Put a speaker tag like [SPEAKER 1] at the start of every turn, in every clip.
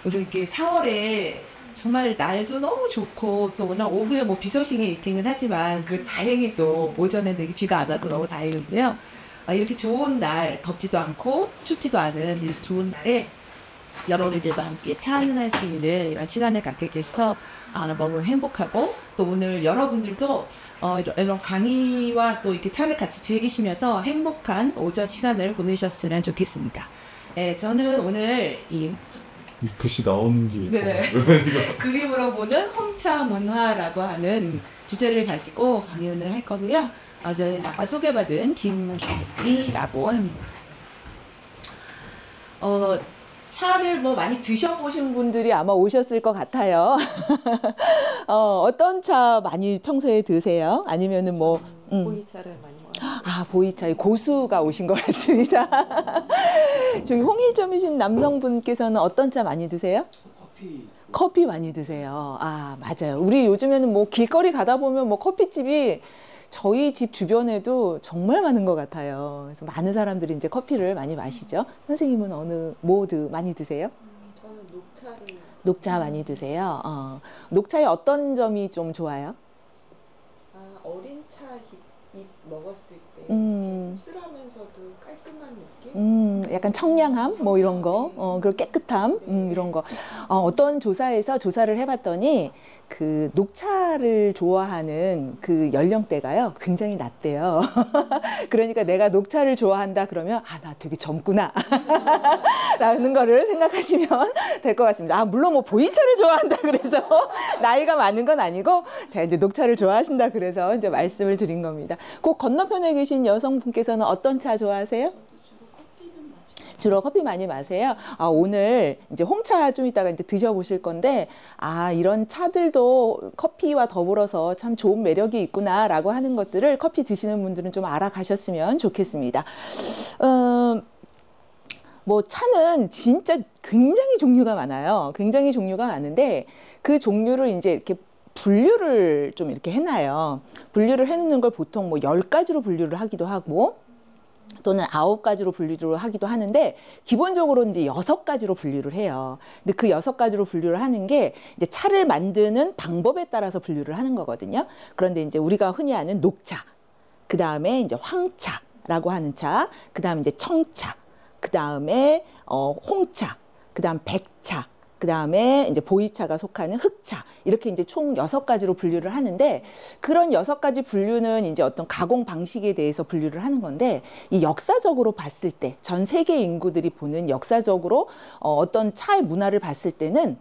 [SPEAKER 1] 요즘 이렇게 4월에 정말 날도 너무 좋고 또 오늘 오후에 뭐 비 소식이 있기는 하지만 그 다행히 또 오전에 되게 비가 안 와서 너무 다행이고요. 이렇게 좋은 날, 덥지도 않고 춥지도 않은 이 좋은 날에 여러분들과 함께 차 한잔할 수 있는 이런 시간을 갖게 돼서 너무 행복하고 또 오늘 여러분들도 이런 강의와 또 이렇게 차를 같이 즐기시면서 행복한 오전 시간을 보내셨으면 좋겠습니다. 네, 저는 오늘 이
[SPEAKER 2] 글씨 나오는 게
[SPEAKER 1] 네. 그림으로 보는 홍차 문화라고 하는 주제를 가지고 강연을 할 거고요. 저는 아까 소개받은 김경희라고 합니다. 차를 뭐 많이 드셔보신 분들이 아마 오셨을 것 같아요. 어떤 차 많이 평소에 드세요? 아니면은 뭐
[SPEAKER 3] 보이차를 많이 먹어요.
[SPEAKER 1] 보이차 고수가 오신 것 같습니다. 저기 홍일점이신 남성분께서는 어떤 차 많이 드세요? 커피 많이 드세요. 맞아요. 우리 요즘에는 뭐 길거리 가다 보면 뭐 커피집이 저희 집 주변에도 정말 많은 것 같아요. 그래서 많은 사람들이 이제 커피를 많이 마시죠. 선생님은 많이 드세요?
[SPEAKER 3] 저는
[SPEAKER 1] 녹차 많이 드세요. 녹차의 어떤 점이 좀 좋아요?
[SPEAKER 3] 어린 차 잎 먹었을 때 이렇게 씁쓸하면서도 깔끔한 느낌?
[SPEAKER 1] 약간 청량함 뭐 이런 거, 그리고 깨끗함 이런 거. 어떤 조사에서 조사를 해봤더니 그 녹차를 좋아하는 그 연령대가요 굉장히 낮대요. 그러니까 내가 녹차를 좋아한다 그러면 나 되게 젊구나 라는 거를 생각하시면 될 것 같습니다. 물론 뭐 보이차를 좋아한다 그래서 나이가 많은 건 아니고 자 이제 녹차를 좋아하신다 그래서 이제 말씀을 드린 겁니다. 그 건너편에 계신 여성분께서는 어떤 차 좋아하세요? 주로 커피 많이 마세요? 오늘 이제 홍차 좀 이따가 이제 드셔보실 건데, 이런 차들도 커피와 더불어서 참 좋은 매력이 있구나라고 하는 것들을 커피 드시는 분들은 좀 알아가셨으면 좋겠습니다. 뭐 차는 진짜 굉장히 종류가 많아요. 굉장히 종류가 많은데 그 종류를 이제 이렇게 분류를 좀 이렇게 해놔요. 분류를 해놓는 걸 보통 뭐 10가지로 분류를 하기도 하고 또는 9가지로 분류를 하기도 하는데 기본적으로 이제 6가지로 분류를 해요. 근데 그 6가지로 분류를 하는 게 이제 차를 만드는 방법에 따라서 분류를 하는 거거든요. 그런데 이제 우리가 흔히 아는 녹차, 그 다음에 이제 황차라고 하는 차, 그 다음에 이제 청차, 그 다음에 홍차, 그 다음 백차, 그 다음에 이제 보이차가 속하는 흑차, 이렇게 이제 총 6가지로 분류를 하는데 그런 6가지 분류는 이제 어떤 가공 방식에 대해서 분류를 하는 건데 이 역사적으로 봤을 때 전 세계 인구들이 보는 역사적으로 어떤 차의 문화를 봤을 때는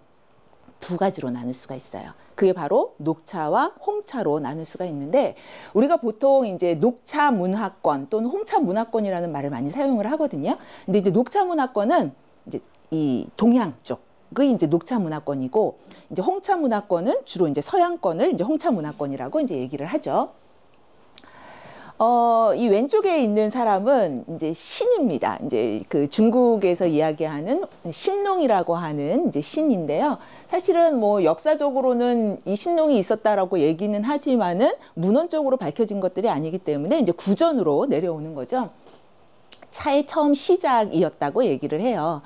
[SPEAKER 1] 2가지로 나눌 수가 있어요. 그게 바로 녹차와 홍차로 나눌 수가 있는데 우리가 보통 이제 녹차 문화권 또는 홍차 문화권이라는 말을 많이 사용을 하거든요. 근데 이제 녹차 문화권은 이제 이 동양 쪽 그 이제 녹차 문화권이고 이제 홍차 문화권은 주로 이제 서양권을 이제 홍차 문화권이라고 이제 얘기를 하죠. 이 왼쪽에 있는 사람은 이제 신입니다. 이제 그 중국에서 이야기하는 신농이라고 하는 이제 신인데요. 사실은 뭐 역사적으로는 이 신농이 있었다라고 얘기는 하지만은 문헌적으로 밝혀진 것들이 아니기 때문에 이제 구전으로 내려오는 거죠. 차의 처음 시작이었다고 얘기를 해요.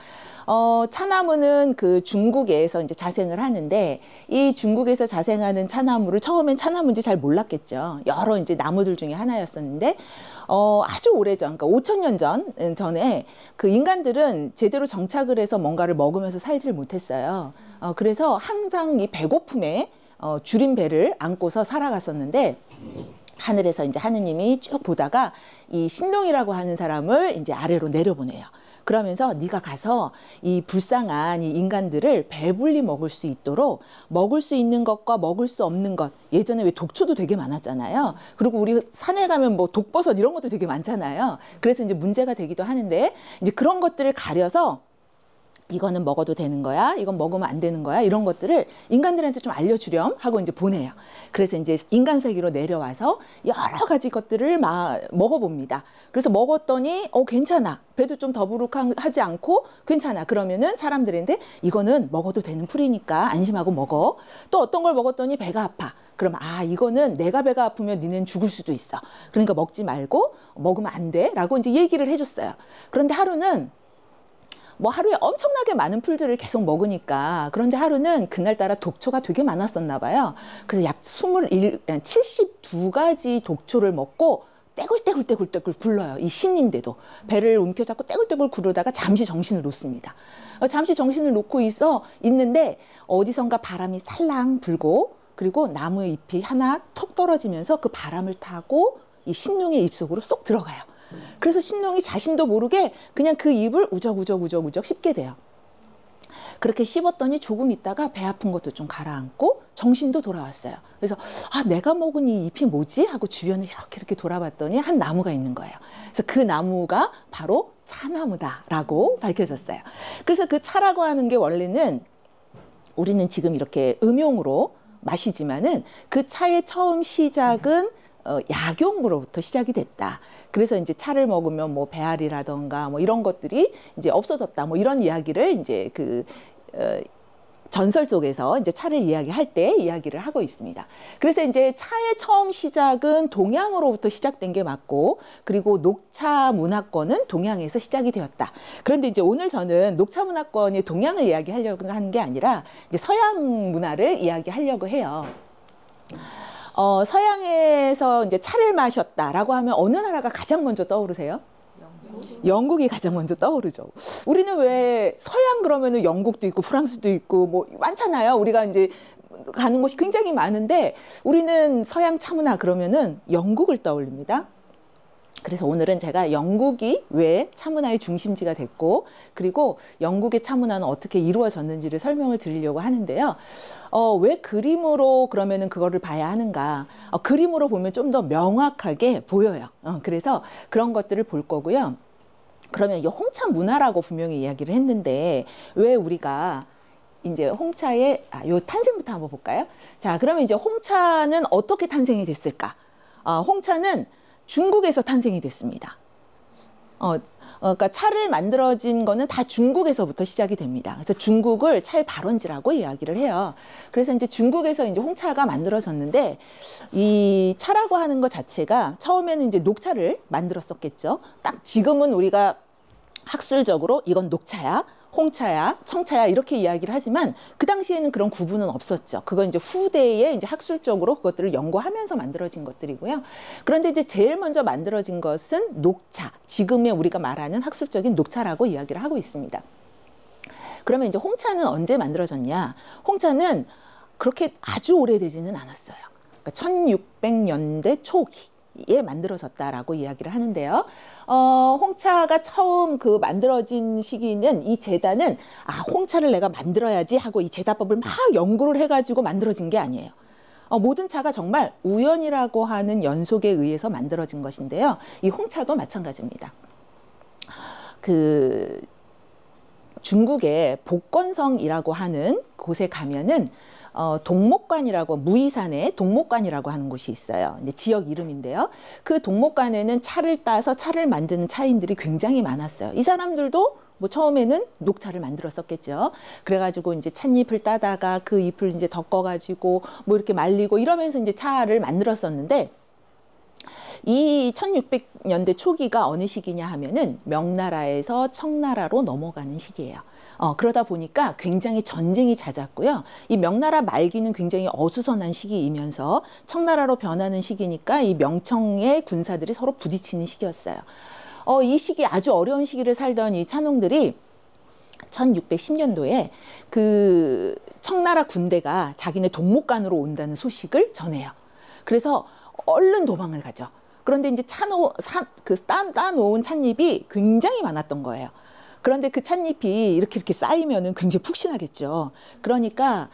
[SPEAKER 1] 차나무는 그 중국에서 이제 자생을 하는데 이 중국에서 자생하는 차나무를 처음엔 차나무인지 잘 몰랐겠죠. 여러 이제 나무들 중에 하나였었는데 아주 오래전, 그러니까 5,000년 전에 그 인간들은 제대로 정착을 해서 뭔가를 먹으면서 살지를 못했어요. 그래서 항상 이 배고픔에 줄인 배를 안고서 살아갔었는데 하늘에서 이제 하느님이 쭉 보다가 이 신농이라고 하는 사람을 이제 아래로 내려보내요. 그러면서 네가 가서 이 불쌍한 이 인간들을 배불리 먹을 수 있도록 먹을 수 있는 것과 먹을 수 없는 것, 예전에 왜 독초도 되게 많았잖아요. 그리고 우리 산에 가면 뭐 독버섯 이런 것도 되게 많잖아요. 그래서 이제 문제가 되기도 하는데 이제 그런 것들을 가려서 이거는 먹어도 되는 거야, 이건 먹으면 안 되는 거야, 이런 것들을 인간들한테 좀 알려주렴 하고 이제 보내요. 그래서 이제 인간 세계로 내려와서 여러 가지 것들을 먹어봅니다. 그래서 먹었더니 괜찮아, 배도 좀 더부룩하지 않고 괜찮아. 그러면은 사람들한테 이거는 먹어도 되는 풀이니까 안심하고 먹어. 또 어떤 걸 먹었더니 배가 아파. 그럼 이거는 내가 배가 아프면 니는 죽을 수도 있어. 그러니까 먹지 말고 먹으면 안 돼 라고 이제 얘기를 해줬어요. 그런데 하루는 뭐 하루에 엄청나게 많은 풀들을 계속 먹으니까 그런데 하루는 그날따라 독초가 되게 많았었나 봐요. 그래서 약 72가지 독초를 먹고 떼굴떼굴 굴러요. 이 신인데도 배를 움켜잡고 떼굴떼굴 구르다가 잠시 정신을 놓습니다. 잠시 정신을 놓고 있는데 어디선가 바람이 살랑 불고 그리고 나무의 잎이 하나 톡 떨어지면서 그 바람을 타고 이 신룡의 입속으로 쏙 들어가요. 그래서 신룡이 자신도 모르게 그냥 그 잎을 우적우적 씹게 돼요. 그렇게 씹었더니 조금 있다가 배 아픈 것도 좀 가라앉고 정신도 돌아왔어요. 그래서 내가 먹은 이 잎이 뭐지? 하고 주변을 이렇게 돌아봤더니 한 나무가 있는 거예요. 그래서 그 나무가 바로 차나무다라고 밝혀졌어요. 그래서 그 차라고 하는 게 원래는 우리는 지금 이렇게 음용으로 마시지만은 그 차의 처음 시작은 약용으로부터 시작이 됐다. 그래서 이제 차를 먹으면 뭐 배앓이라던가 뭐 이런 것들이 이제 없어졌다. 뭐 이런 이야기를 이제 전설 속에서 이제 차를 이야기할 때 이야기를 하고 있습니다. 그래서 이제 차의 처음 시작은 동양으로부터 시작된 게 맞고, 그리고 녹차 문화권은 동양에서 시작이 되었다. 그런데 이제 오늘 저는 녹차 문화권의 동양을 이야기하려고 하는 게 아니라 이제 서양 문화를 이야기하려고 해요. 서양에서 이제 차를 마셨다라고 하면 어느 나라가 가장 먼저 떠오르세요? 영국이 가장 먼저 떠오르죠. 우리는 왜 서양 그러면은 영국도 있고 프랑스도 있고 뭐 많잖아요. 우리가 이제 가는 곳이 굉장히 많은데 우리는 서양 차문화 그러면은 영국을 떠올립니다. 그래서 오늘은 제가 영국이 왜 차문화의 중심지가 됐고, 그리고 영국의 차문화는 어떻게 이루어졌는지를 설명을 드리려고 하는데요. 왜 그림으로 그러면은 그거를 봐야 하는가? 그림으로 보면 좀 더 명확하게 보여요. 그래서 그런 것들을 볼 거고요. 그러면 이 홍차 문화라고 분명히 이야기를 했는데, 왜 우리가 이제 홍차의 요 탄생부터 한번 볼까요? 자, 그러면 이제 홍차는 어떻게 탄생이 됐을까? 홍차는 중국에서 탄생이 됐습니다. 그러니까 차를 만들어진 거는 다 중국에서부터 시작이 됩니다. 그래서 중국을 차의 발원지라고 이야기를 해요. 그래서 이제 중국에서 이제 홍차가 만들어졌는데, 이 차라고 하는 것 자체가 처음에는 이제 녹차를 만들었었겠죠. 딱 지금은 우리가 학술적으로 이건 녹차야, 홍차야, 청차야 이렇게 이야기를 하지만 그 당시에는 그런 구분은 없었죠. 그건 이제 후대에 이제 학술적으로 그것들을 연구하면서 만들어진 것들이고요. 그런데 이제 제일 먼저 만들어진 것은 녹차, 지금의 우리가 말하는 학술적인 녹차라고 이야기를 하고 있습니다. 그러면 이제 홍차는 언제 만들어졌냐? 홍차는 그렇게 아주 오래되지는 않았어요. 그러니까 1600년대 초기에 만들어졌다라고 이야기를 하는데요. 홍차가 처음 만들어진 시기는, 이 제단은 홍차를 내가 만들어야지 하고 이 제다법을 막 연구를 해가지고 만들어진 게 아니에요. 모든 차가 정말 우연이라고 하는 연속에 의해서 만들어진 것인데요. 이 홍차도 마찬가지입니다. 중국의 복건성이라고 하는 곳에 가면은 동목관이라고, 무이산에 동목관이라고 하는 곳이 있어요. 이제 지역 이름인데요. 그 동목관에는 차를 따서 차를 만드는 차인들이 굉장히 많았어요. 이 사람들도 뭐 처음에는 녹차를 만들었었겠죠. 그래가지고 이제 찻잎을 따다가 그 잎을 이제 덮어가지고 뭐 이렇게 말리고 이러면서 이제 차를 만들었었는데, 이 1600년대 초기가 어느 시기냐 하면은 명나라에서 청나라로 넘어가는 시기예요. 그러다 보니까 굉장히 전쟁이 잦았고요. 이 명나라 말기는 굉장히 어수선한 시기이면서 청나라로 변하는 시기니까 이 명청의 군사들이 서로 부딪히는 시기였어요. 이 시기, 아주 어려운 시기를 살던 이 찬홍들이 1610년도에 그 청나라 군대가 자기네 동목관으로 온다는 소식을 전해요. 그래서 얼른 도망을 가죠. 그런데 이제 따놓은 찻잎이 굉장히 많았던 거예요. 그런데 그 찻잎이 이렇게 쌓이면은 굉장히 푹신하겠죠. 그러니까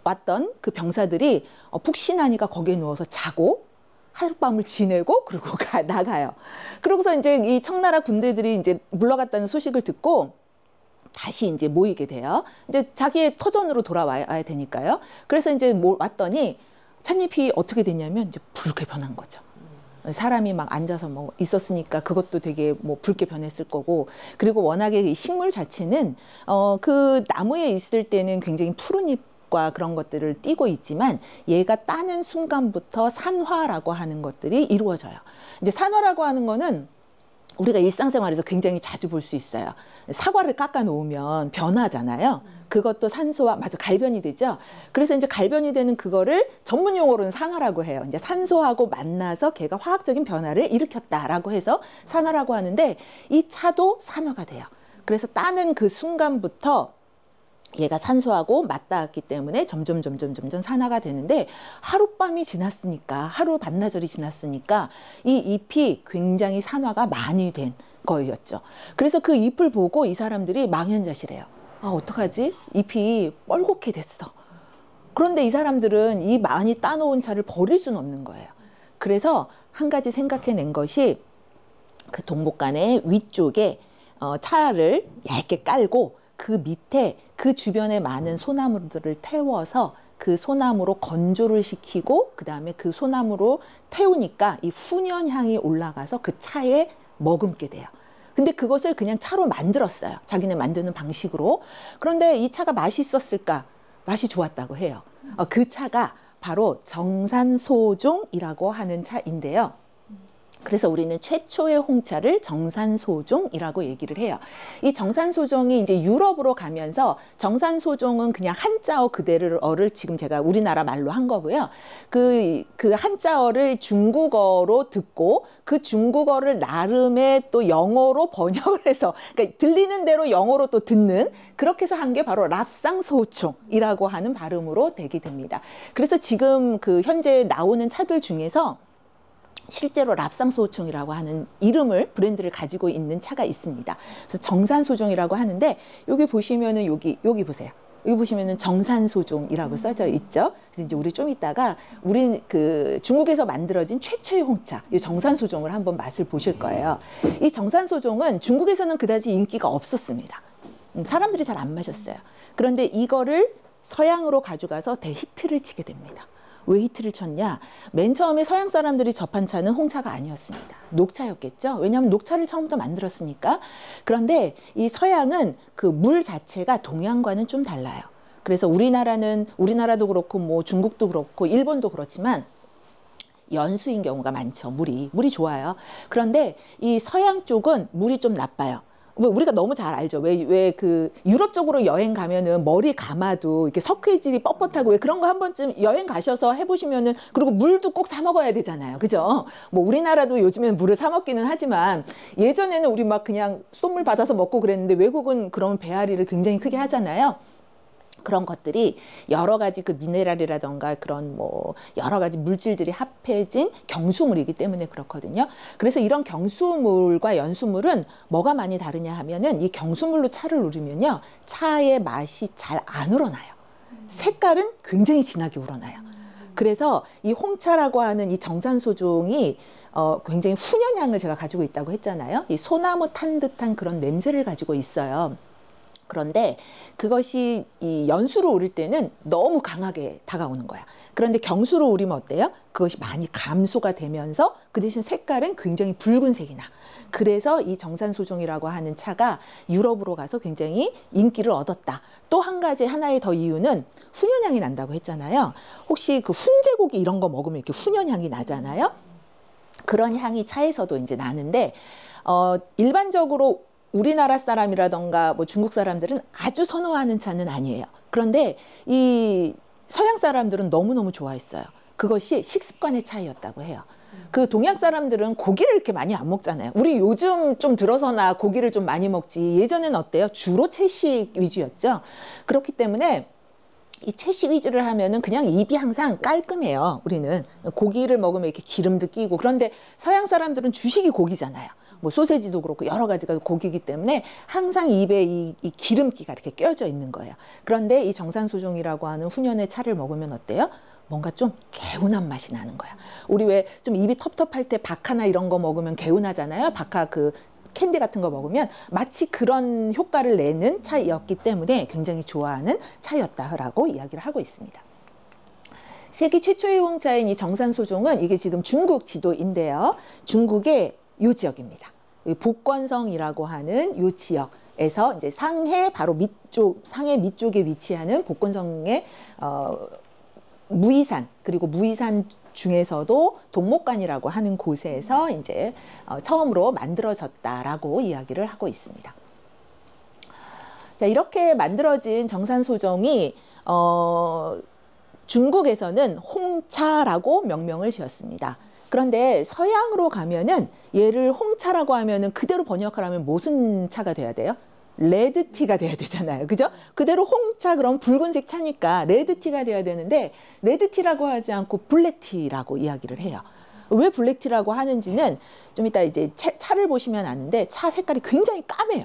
[SPEAKER 1] 왔던 그 병사들이 푹신하니까 거기에 누워서 자고 하룻밤을 지내고 그리고 나가요. 그러고서 이제 이 청나라 군대들이 이제 물러갔다는 소식을 듣고 다시 이제 모이게 돼요. 이제 자기의 터전으로 돌아와야 되니까요. 그래서 이제 왔더니 찻잎이 어떻게 됐냐면 이제 붉게 변한 거죠. 사람이 막 앉아서 뭐 있었으니까 그것도 되게 뭐 붉게 변했을 거고, 그리고 워낙에 이 식물 자체는 그 나무에 있을 때는 굉장히 푸른 잎과 그런 것들을 띠고 있지만 얘가 따는 순간부터 산화라고 하는 것들이 이루어져요. 이제 산화라고 하는 거는 우리가 일상생활에서 굉장히 자주 볼 수 있어요. 사과를 깎아 놓으면 변하잖아요. 그것도 산소와, 맞아, 갈변이 되죠. 그래서 이제 갈변이 되는 그거를 전문 용어로는 산화라고 해요. 이제 산소하고 만나서 걔가 화학적인 변화를 일으켰다라고 해서 산화라고 하는데, 이 차도 산화가 돼요. 그래서 따는 그 순간부터 얘가 산소하고 맞닿았기 때문에 점점 산화가 되는데, 하룻밤이 지났으니까, 하루 반나절이 지났으니까 이 잎이 굉장히 산화가 많이 된 거였죠. 그래서 그 잎을 보고 이 사람들이 망연자실해요. 아, 어떡하지? 잎이 뻘겋게 됐어. 그런데 이 사람들은 이 많이 따놓은 차를 버릴 수는 없는 거예요. 그래서 한 가지 생각해낸 것이, 그 동복간의 위쪽에 차를 얇게 깔고 그 밑에 그 주변에 많은 소나무들을 태워서 그 소나무로 건조를 시키고, 그 다음에 그 소나무로 태우니까 이 훈연향이 올라가서 그 차에 머금게 돼요. 근데 그것을 그냥 차로 만들었어요. 자기네 만드는 방식으로. 그런데 이 차가 맛이 있었을까? 맛이 좋았다고 해요. 그 차가 바로 정산소종이라고 하는 차인데요. 그래서 우리는 최초의 홍차를 정산소종이라고 얘기를 해요. 이 정산소종이 이제 유럽으로 가면서, 정산소종은 그냥 한자어 그대로를 지금 제가 우리나라 말로 한 거고요. 그 한자어를 중국어로 듣고 그 중국어를 나름의 또 영어로 번역을 해서, 그러니까 들리는 대로 영어로 또 듣는, 그렇게 해서 한 게 바로 랍상소총이라고 하는 발음으로 되게 됩니다. 그래서 지금 그 현재 나오는 차들 중에서 실제로 랍상소총이라고 하는 이름을, 브랜드를 가지고 있는 차가 있습니다. 그래서 정산소종이라고 하는데, 여기 보시면은 여기 보세요. 여기 보시면은 정산소종이라고 써져 있죠. 그래서 이제 우리 좀 이따가 우리 그 중국에서 만들어진 최초의 홍차, 이 정산소종을 한번 맛을 보실 거예요. 이 정산소종은 중국에서는 그다지 인기가 없었습니다. 사람들이 잘 안 마셨어요. 그런데 이거를 서양으로 가져가서 대히트를 치게 됩니다. 왜 히트를 쳤냐? 맨 처음에 서양 사람들이 접한 차는 홍차가 아니었습니다. 녹차였겠죠? 왜냐하면 녹차를 처음부터 만들었으니까. 그런데 이 서양은 그 물 자체가 동양과는 좀 달라요. 그래서 우리나라도 그렇고 뭐 중국도 그렇고 일본도 그렇지만 연수인 경우가 많죠. 물이 좋아요. 그런데 이 서양 쪽은 물이 좀 나빠요. 우리가 너무 잘 알죠. 왜 그 유럽 쪽으로 여행 가면은 머리 감아도 이렇게 석회질이 뻣뻣하고, 왜 그런 거 한 번쯤 여행 가셔서 해보시면은, 그리고 물도 꼭 사 먹어야 되잖아요. 그죠? 뭐 우리나라도 요즘에는 물을 사 먹기는 하지만, 예전에는 우리 막 그냥 쏨물 받아서 먹고 그랬는데, 외국은 그런 배앓이를 굉장히 크게 하잖아요. 그런 것들이 여러 가지 그 미네랄이라던가 그런 뭐 여러 가지 물질들이 합해진 경수물이기 때문에 그렇거든요. 그래서 이런 경수물과 연수물은 뭐가 많이 다르냐 하면은, 이 경수물로 차를 우리면요, 차의 맛이 잘 안 우러나요. 색깔은 굉장히 진하게 우러나요. 그래서 이 홍차라고 하는 이 정산소종이 굉장히 훈연향을 제가 가지고 있다고 했잖아요. 이 소나무 탄 듯한 그런 냄새를 가지고 있어요. 그런데 그것이 이 연수로 우릴 때는 너무 강하게 다가오는 거야. 그런데 경수로 우리면 어때요? 그것이 많이 감소가 되면서 그 대신 색깔은 굉장히 붉은색이 나. 그래서 이 정산소종이라고 하는 차가 유럽으로 가서 굉장히 인기를 얻었다. 또 한 가지, 하나의 더 이유는 훈연향이 난다고 했잖아요. 혹시 그 훈제고기 이런 거 먹으면 이렇게 훈연향이 나잖아요. 그런 향이 차에서도 이제 나는데, 일반적으로 우리나라 사람이라던가 뭐 중국 사람들은 아주 선호하는 차는 아니에요. 그런데 이 서양 사람들은 너무너무 좋아했어요. 그것이 식습관의 차이였다고 해요. 그 동양 사람들은 고기를 이렇게 많이 안 먹잖아요. 우리 요즘 좀 들어서나 고기를 좀 많이 먹지, 예전에는 어때요? 주로 채식 위주였죠. 그렇기 때문에 이 채식 위주를 하면은 그냥 입이 항상 깔끔해요. 우리는 고기를 먹으면 이렇게 기름도 끼고, 그런데 서양 사람들은 주식이 고기잖아요. 뭐 소세지도 그렇고 여러 가지가 고기이기 때문에 항상 입에 이 기름기가 이렇게 껴져 있는 거예요. 그런데 이 정산소종이라고 하는 훈연의 차를 먹으면 어때요? 뭔가 좀 개운한 맛이 나는 거야. 우리 왜 좀 입이 텁텁할 때 바카나 이런 거 먹으면 개운하잖아요. 바카 그 캔디 같은 거 먹으면 마치 그런 효과를 내는 차였기 때문에 굉장히 좋아하는 차였다라고 이야기를 하고 있습니다. 세계 최초의 홍차인 이 정산소종은 이게 지금 중국 지도인데요. 중국의 요 지역입니다. 복건성이라고 하는 요 지역에서 이제 상해 바로 밑쪽, 상해 밑쪽에 위치하는 복건성의 무이산, 그리고 무이산 중에서도 동목관이라고 하는 곳에서 이제 처음으로 만들어졌다라고 이야기를 하고 있습니다. 자, 이렇게 만들어진 정산소정이 중국에서는 홍차라고 명명을 지었습니다. 그런데 서양으로 가면은 얘를 홍차라고 하면은 그대로 번역을 하면 무슨 차가 돼야 돼요? 레드티가 돼야 되잖아요. 그죠? 그대로 홍차 그럼 붉은색 차니까 레드티가 돼야 되는데 레드티라고 하지 않고 블랙티라고 이야기를 해요. 왜 블랙티라고 하는지는 좀 이따 이제 차를 보시면 아는데 차 색깔이 굉장히 까매요.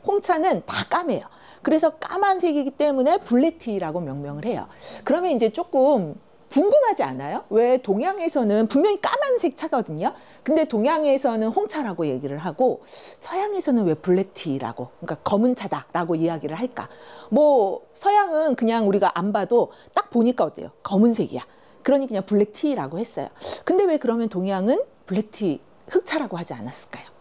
[SPEAKER 1] 홍차는 다 까매요. 그래서 까만색이기 때문에 블랙티라고 명명을 해요. 그러면 이제 조금 궁금하지 않아요? 왜 동양에서는 분명히 까만색 차거든요. 근데 동양에서는 홍차라고 얘기를 하고 서양에서는 왜 블랙티라고, 그러니까 검은 차다라고 이야기를 할까? 뭐 서양은 그냥 우리가 안 봐도 딱 보니까 어때요? 검은색이야. 그러니 그냥 블랙티라고 했어요. 근데 왜 그러면 동양은 블랙티, 흑차라고 하지 않았을까요?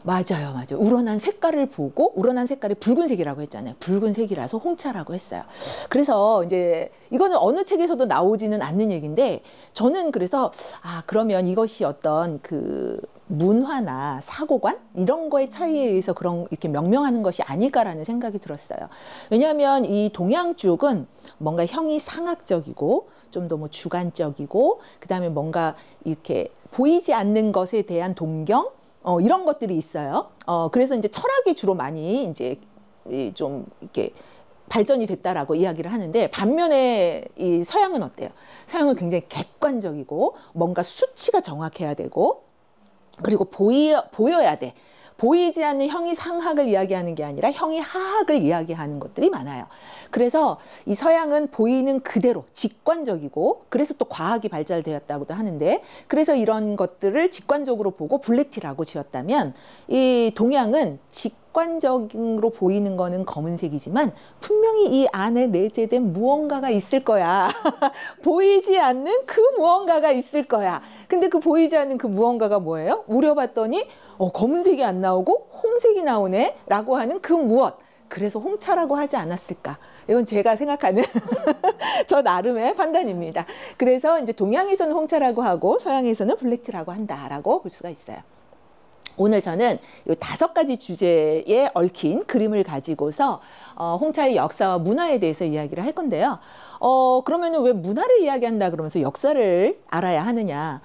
[SPEAKER 1] 맞아요, 맞아요. 우러난 색깔을 보고 우러난 색깔이 붉은색이라고 했잖아요. 붉은색이라서 홍차라고 했어요. 그래서 이제 이거는 어느 책에서도 나오지는 않는 얘기인데 저는 그래서 그러면 이것이 어떤 그 문화나 사고관 이런 거의 차이에 의해서 그런 이렇게 명명하는 것이 아닐까라는 생각이 들었어요. 왜냐하면 이 동양 쪽은 뭔가 형이 상학적이고 좀 더 뭐 주관적이고 그다음에 뭔가 이렇게 보이지 않는 것에 대한 동경 이런 것들이 있어요. 그래서 이제 철학이 주로 많이 이제 좀 이렇게 발전이 됐다라고 이야기를 하는데 반면에 이 서양은 어때요? 서양은 굉장히 객관적이고 뭔가 수치가 정확해야 되고 그리고 보여야 돼. 보이지 않는 형이 상학을 이야기하는 게 아니라 형이 하학을 이야기하는 것들이 많아요. 그래서 이 서양은 보이는 그대로 직관적이고 그래서 또 과학이 발달되었다고도 하는데 그래서 이런 것들을 직관적으로 보고 블랙티라고 지었다면 이 동양은 직관적으로 보이는 거는 검은색이지만 분명히 이 안에 내재된 무언가가 있을 거야. 보이지 않는 그 무언가가 있을 거야. 근데 그 보이지 않는 그 무언가가 뭐예요? 우려봤더니 검은색이 안 나오고 홍색이 나오네 라고 하는 그 무엇. 그래서 홍차라고 하지 않았을까. 이건 제가 생각하는 저 나름의 판단입니다. 그래서 이제 동양에서는 홍차라고 하고 서양에서는 블랙티라고 한다라고 볼 수가 있어요. 오늘 저는 이 5가지 주제에 얽힌 그림을 가지고서 홍차의 역사와 문화에 대해서 이야기를 할 건데요. 그러면은 왜 문화를 이야기한다 그러면서 역사를 알아야 하느냐.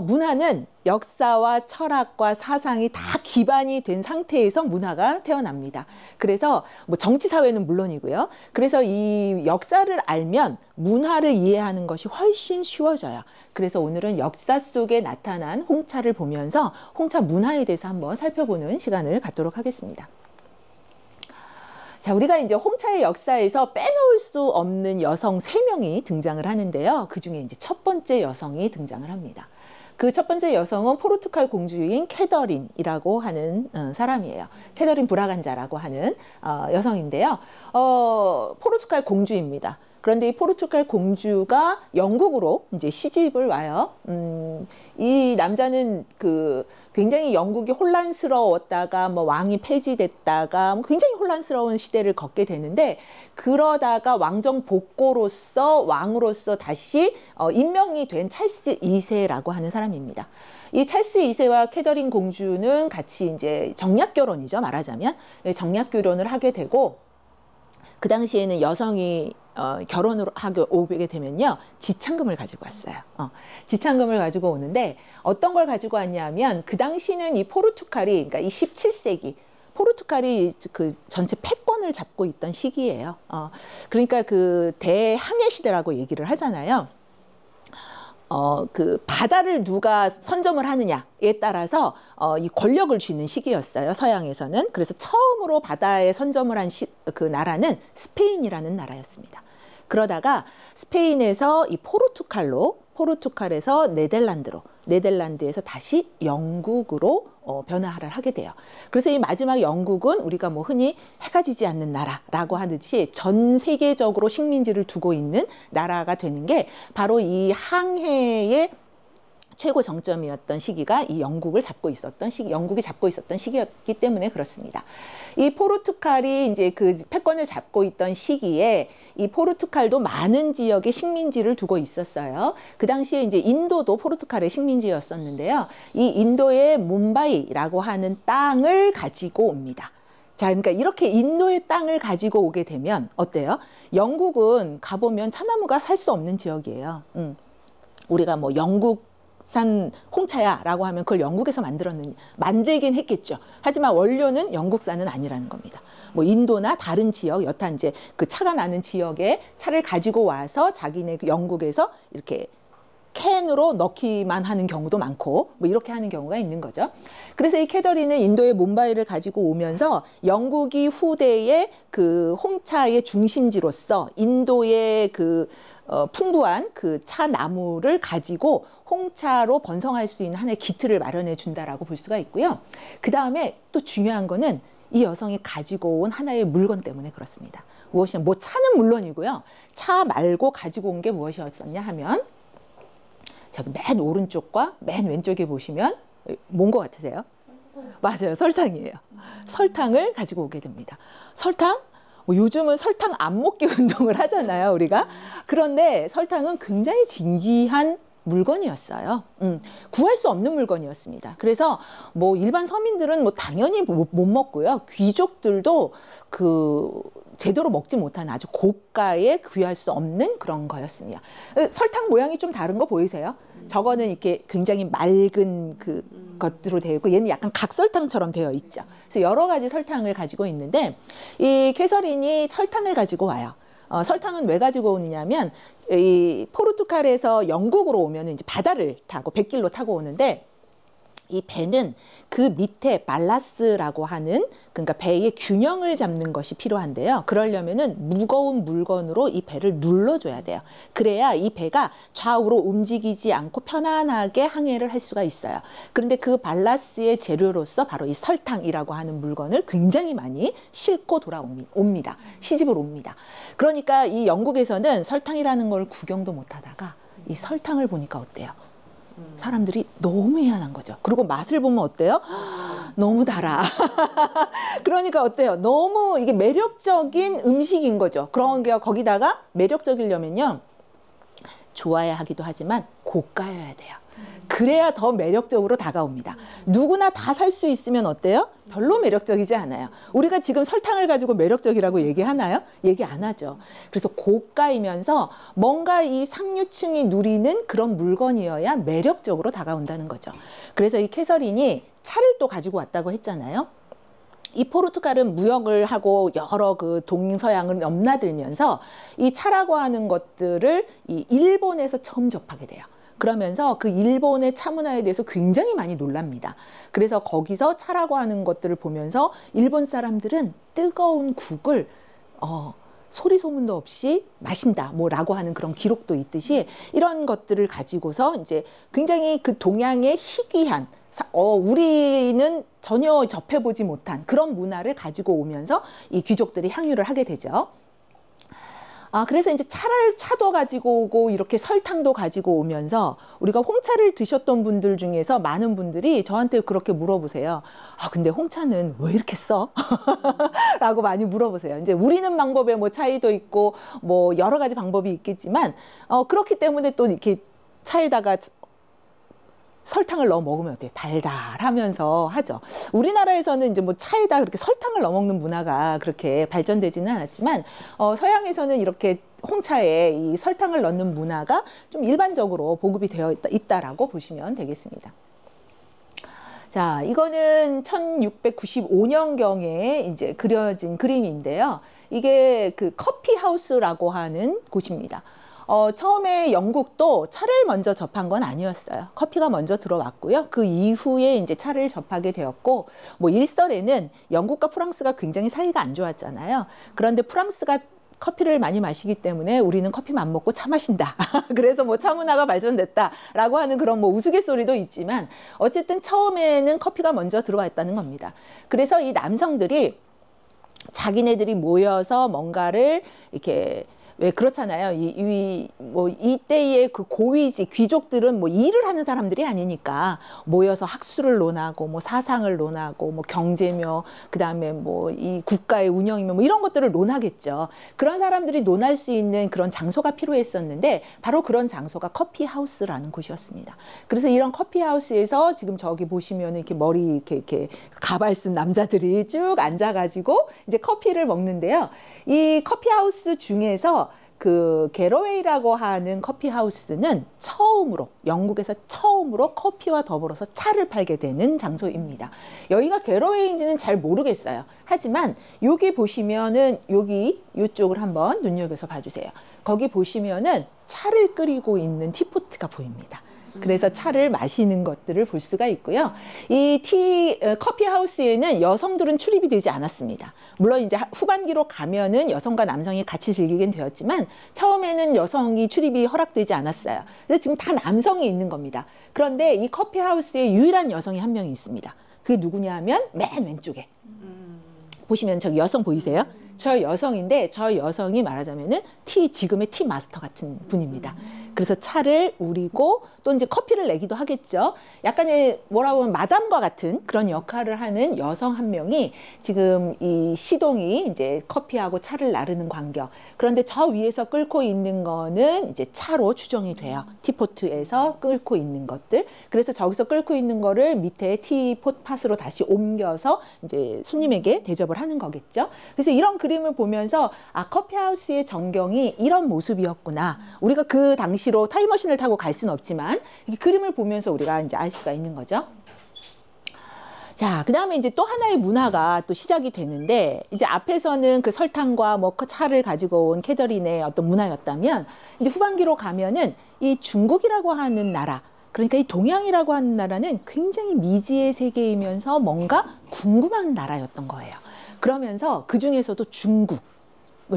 [SPEAKER 1] 문화는 역사와 철학과 사상이 다 기반이 된 상태에서 문화가 태어납니다. 그래서 뭐 정치 사회는 물론이고요. 그래서 이 역사를 알면 문화를 이해하는 것이 훨씬 쉬워져요. 그래서 오늘은 역사 속에 나타난 홍차를 보면서 홍차 문화에 대해서 한번 살펴보는 시간을 갖도록 하겠습니다. 자, 우리가 이제 홍차의 역사에서 빼놓을 수 없는 여성 3명이 등장을 하는데요. 그 중에 이제 첫 번째 여성이 등장을 합니다. 그 첫 번째 여성은 포르투갈 공주인 캐더린이라고 하는 사람이에요. 캐더린 브라간자라고 하는 여성인데요. 포르투갈 공주입니다. 그런데 이 포르투갈 공주가 영국으로 이제 시집을 와요. 이 남자는 굉장히 영국이 혼란스러웠다가 뭐 왕이 폐지됐다가 굉장히 혼란스러운 시대를 걷게 되는데 그러다가 왕정 복고로서 왕으로서 다시 임명이 된 찰스 2세라고 하는 사람입니다. 이 찰스 2세와 캐더린 공주는 같이 이제 정략 결혼이죠, 말하자면. 정략 결혼을 하게 되고 그 당시에는 여성이 결혼을 하게 오게 되면요 지창금을 가지고 왔어요. 지창금을 가지고 오는데 어떤 걸 가지고 왔냐면 그 당시는 이 포르투갈이 그러니까 이 17세기 포르투갈이 그 전체 패권을 잡고 있던 시기예요. 그러니까 그 대항해 시대라고 얘기를 하잖아요. 그 바다를 누가 선점을 하느냐에 따라서 이 권력을 쥐는 시기였어요. 서양에서는. 그래서 처음으로 바다에 선점을 한 그 나라는 스페인이라는 나라였습니다. 그러다가 스페인에서 이 포르투갈에서 네덜란드로, 네덜란드에서 다시 영국으로 변화를 하게 돼요. 그래서 이 마지막 영국은 우리가 뭐 흔히 해가 지지 않는 나라라고 하듯이 전 세계적으로 식민지를 두고 있는 나라가 되는 게 바로 이 항해의 최고 정점이었던 시기가 이 영국이 잡고 있었던 시기였기 때문에 그렇습니다. 이 포르투갈이 이제 그 패권을 잡고 있던 시기에 이 포르투갈도 많은 지역에 식민지를 두고 있었어요. 그 당시에 이제 인도도 포르투갈의 식민지였었는데요. 이 인도의 뭄바이라고 하는 땅을 가지고 옵니다. 자, 그러니까 이렇게 인도의 땅을 가지고 오게 되면 어때요? 영국은 가보면 차나무가 살 수 없는 지역이에요. 우리가 뭐 영국산 홍차야라고 하면 그걸 영국에서 만들긴 했겠죠. 하지만 원료는 영국산은 아니라는 겁니다. 뭐 인도나 다른 지역, 여타 이제 그 차가 나는 지역에 차를 가지고 와서 자기네 그 영국에서 이렇게 캔으로 넣기만 하는 경우도 많고 뭐 이렇게 하는 경우가 있는 거죠. 그래서 이 캐더린은 인도의 뭄바이를 가지고 오면서 영국이 후대에 그 홍차의 중심지로서 인도의 그 풍부한 그 차 나무를 가지고 홍차로 번성할 수 있는 하나의 기틀을 마련해 준다라고 볼 수가 있고요. 그 다음에 또 중요한 거는 이 여성이 가지고 온 하나의 물건 때문에 그렇습니다. 무엇이냐? 뭐 차는 물론이고요. 차 말고 가지고 온 게 무엇이었었냐 하면 저기 맨 오른쪽과 맨 왼쪽에 보시면 뭔 것 같으세요? 맞아요. 설탕이에요. 설탕을 가지고 오게 됩니다. 설탕? 뭐 요즘은 설탕 안 먹기 운동을 하잖아요, 우리가. 그런데 설탕은 굉장히 진귀한 물건이었어요. 구할 수 없는 물건이었습니다. 그래서 뭐 일반 서민들은 뭐 당연히 못 먹고요. 귀족들도 그 제대로 먹지 못하는 아주 고가에 귀할 수 없는 그런 거였습니다. 설탕 모양이 좀 다른 거 보이세요? 저거는 이렇게 굉장히 맑은 그 것으로 되어 있고 얘는 약간 각설탕처럼 되어 있죠. 그래서 여러 가지 설탕을 가지고 있는데 이 캐서린이 설탕을 가지고 와요. 설탕은 왜 가지고 오느냐면 이 포르투갈에서 영국으로 오면 이제 바다를 타고 백길로 타고 오는데 이 배는 그 밑에 발라스라고 하는 그러니까 배의 균형을 잡는 것이 필요한데요. 그러려면은 무거운 물건으로 이 배를 눌러줘야 돼요. 그래야 이 배가 좌우로 움직이지 않고 편안하게 항해를 할 수가 있어요. 그런데 그 발라스의 재료로서 바로 이 설탕이라고 하는 물건을 굉장히 많이 싣고 돌아옵니다. 시집을 옵니다. 그러니까 이 영국에서는 설탕이라는 걸 구경도 못 하다가 이 설탕을 보니까 어때요? 사람들이 너무 희한한 거죠. 그리고 맛을 보면 어때요? 너무 달아. 그러니까 어때요? 너무 이게 매력적인 음식인 거죠. 그런 게 거기다가 매력적이려면요. 좋아야 하기도 하지만 고가여야 돼요. 그래야 더 매력적으로 다가옵니다. 누구나 다 살 수 있으면 어때요? 별로 매력적이지 않아요. 우리가 지금 설탕을 가지고 매력적이라고 얘기하나요? 얘기 안 하죠. 그래서 고가이면서 뭔가 이 상류층이 누리는 그런 물건이어야 매력적으로 다가온다는 거죠. 그래서 이 캐서린이 차를 또 가지고 왔다고 했잖아요. 이 포르투갈은 무역을 하고 여러 그 동서양을 넘나들면서 이 차라고 하는 것들을 이 일본에서 처음 접하게 돼요. 그러면서 그 일본의 차 문화에 대해서 굉장히 많이 놀랍니다. 그래서 거기서 차라고 하는 것들을 보면서 일본 사람들은 뜨거운 국을 소리 소문도 없이 마신다 뭐라고 하는 그런 기록도 있듯이 이런 것들을 가지고서 이제 굉장히 그 동양의 희귀한 우리는 전혀 접해보지 못한 그런 문화를 가지고 오면서 이 귀족들이 향유를 하게 되죠. 그래서 이제 차도 가지고 오고 이렇게 설탕도 가지고 오면서 우리가 홍차를 드셨던 분들 중에서 많은 분들이 저한테 그렇게 물어보세요. 근데 홍차는 왜 이렇게 써? 라고 많이 물어보세요. 이제 우리는 방법에 뭐 차이도 있고 뭐 여러 가지 방법이 있겠지만 그렇기 때문에 또 이렇게 차에다가 설탕을 넣어 먹으면 어때요? 달달하면서 하죠. 우리나라에서는 이제 뭐 차에다 그렇게 설탕을 넣어 먹는 문화가 그렇게 발전되지는 않았지만 서양에서는 이렇게 홍차에 이 설탕을 넣는 문화가 좀 일반적으로 보급이 되어 있다라고 보시면 되겠습니다. 자, 이거는 1695년경에 이제 그려진 그림인데요. 이게 그 커피 하우스라고 하는 곳입니다. 처음에 영국도 차를 먼저 접한 건 아니었어요. 커피가 먼저 들어왔고요. 그 이후에 이제 차를 접하게 되었고, 뭐 일설에는 영국과 프랑스가 굉장히 사이가 안 좋았잖아요. 그런데 프랑스가 커피를 많이 마시기 때문에 우리는 커피만 안 먹고 차 마신다. 그래서 뭐 차 문화가 발전됐다라고 하는 그런 뭐 우스갯소리도 있지만 어쨌든 처음에는 커피가 먼저 들어왔다는 겁니다. 그래서 이 남성들이 자기네들이 모여서 뭔가를 이렇게 왜 그렇잖아요. 뭐 이때의 그 고위직 귀족들은 뭐 일을 하는 사람들이 아니니까 모여서 학술을 논하고 뭐 사상을 논하고 뭐 경제며 그다음에 뭐 이 국가의 운영이며 뭐 이런 것들을 논하겠죠. 그런 사람들이 논할 수 있는 그런 장소가 필요했었는데 바로 그런 장소가 커피하우스라는 곳이었습니다. 그래서 이런 커피하우스에서 지금 저기 보시면 이렇게 머리 이렇게 가발 쓴 남자들이 쭉 앉아가지고 이제 커피를 먹는데요. 이 커피하우스 중에서 그 게러웨이라고 하는 커피하우스는 처음으로 영국에서 처음으로 커피와 더불어서 차를 팔게 되는 장소입니다. 여기가 게러웨이인지는 잘 모르겠어요. 하지만 여기 보시면은 이쪽을 한번 눈여겨서 봐주세요. 거기 보시면은 차를 끓이고 있는 티포트가 보입니다. 그래서 차를 마시는 것들을 볼 수가 있고요. 이 커피하우스에는 여성들은 출입이 되지 않았습니다. 물론 이제 후반기로 가면은 여성과 남성이 같이 즐기긴 되었지만 처음에는 여성이 출입이 허락되지 않았어요. 그래서 지금 다 남성이 있는 겁니다. 그런데 이 커피하우스에 유일한 여성이 한 명이 있습니다. 그게 누구냐 하면 맨 왼쪽에. 보시면 저기 여성 보이세요? 저 여성인데 저 여성이 말하자면은 지금의 티 마스터 같은 분입니다. 그래서 차를 우리고 또 이제 커피를 내기도 하겠죠. 약간의 뭐라고 하면 마담과 같은 그런 역할을 하는 여성 한 명이 지금 이 시동이 이제 커피하고 차를 나르는 광경. 그런데 저 위에서 끓고 있는 거는 이제 차로 추정이 돼요. 티포트에서 끓고 있는 것들. 그래서 저기서 끓고 있는 거를 밑에 티폿 팟으로 다시 옮겨서 이제 손님에게 대접을 하는 거겠죠. 그래서 이런 그림을 보면서 아, 커피하우스의 전경이 이런 모습이었구나. 우리가 그 당시로 타임머신을 타고 갈 수는 없지만 이 그림을 보면서 우리가 이제 알 수가 있는 거죠. 자, 그 다음에 이제 또 하나의 문화가 또 시작이 되는데, 이제 앞에서는 그 설탕과 뭐 차를 가지고 온 캐더린의 어떤 문화였다면, 이제 후반기로 가면은 이 중국이라고 하는 나라, 그러니까 이 동양이라고 하는 나라는 굉장히 미지의 세계이면서 뭔가 궁금한 나라였던 거예요. 그러면서 그 중에서도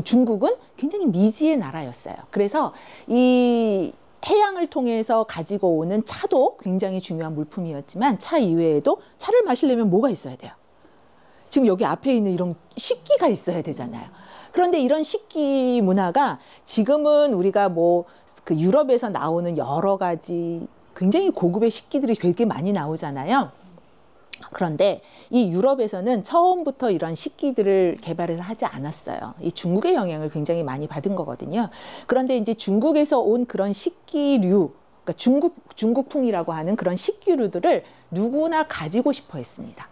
[SPEAKER 1] 중국은 굉장히 미지의 나라였어요. 그래서 이 해양을 통해서 가지고 오는 차도 굉장히 중요한 물품이었지만 차 이외에도 차를 마시려면 뭐가 있어야 돼요? 지금 여기 앞에 있는 이런 식기가 있어야 되잖아요. 그런데 이런 식기 문화가 지금은 우리가 뭐 그 유럽에서 나오는 여러 가지 굉장히 고급의 식기들이 되게 많이 나오잖아요. 그런데 이 유럽에서는 처음부터 이런 식기들을 개발해서 하지 않았어요. 이 중국의 영향을 굉장히 많이 받은 거거든요. 그런데 이제 중국에서 온 그런 식기류, 그러니까 중국풍이라고 하는 그런 식기류들을 누구나 가지고 싶어 했습니다.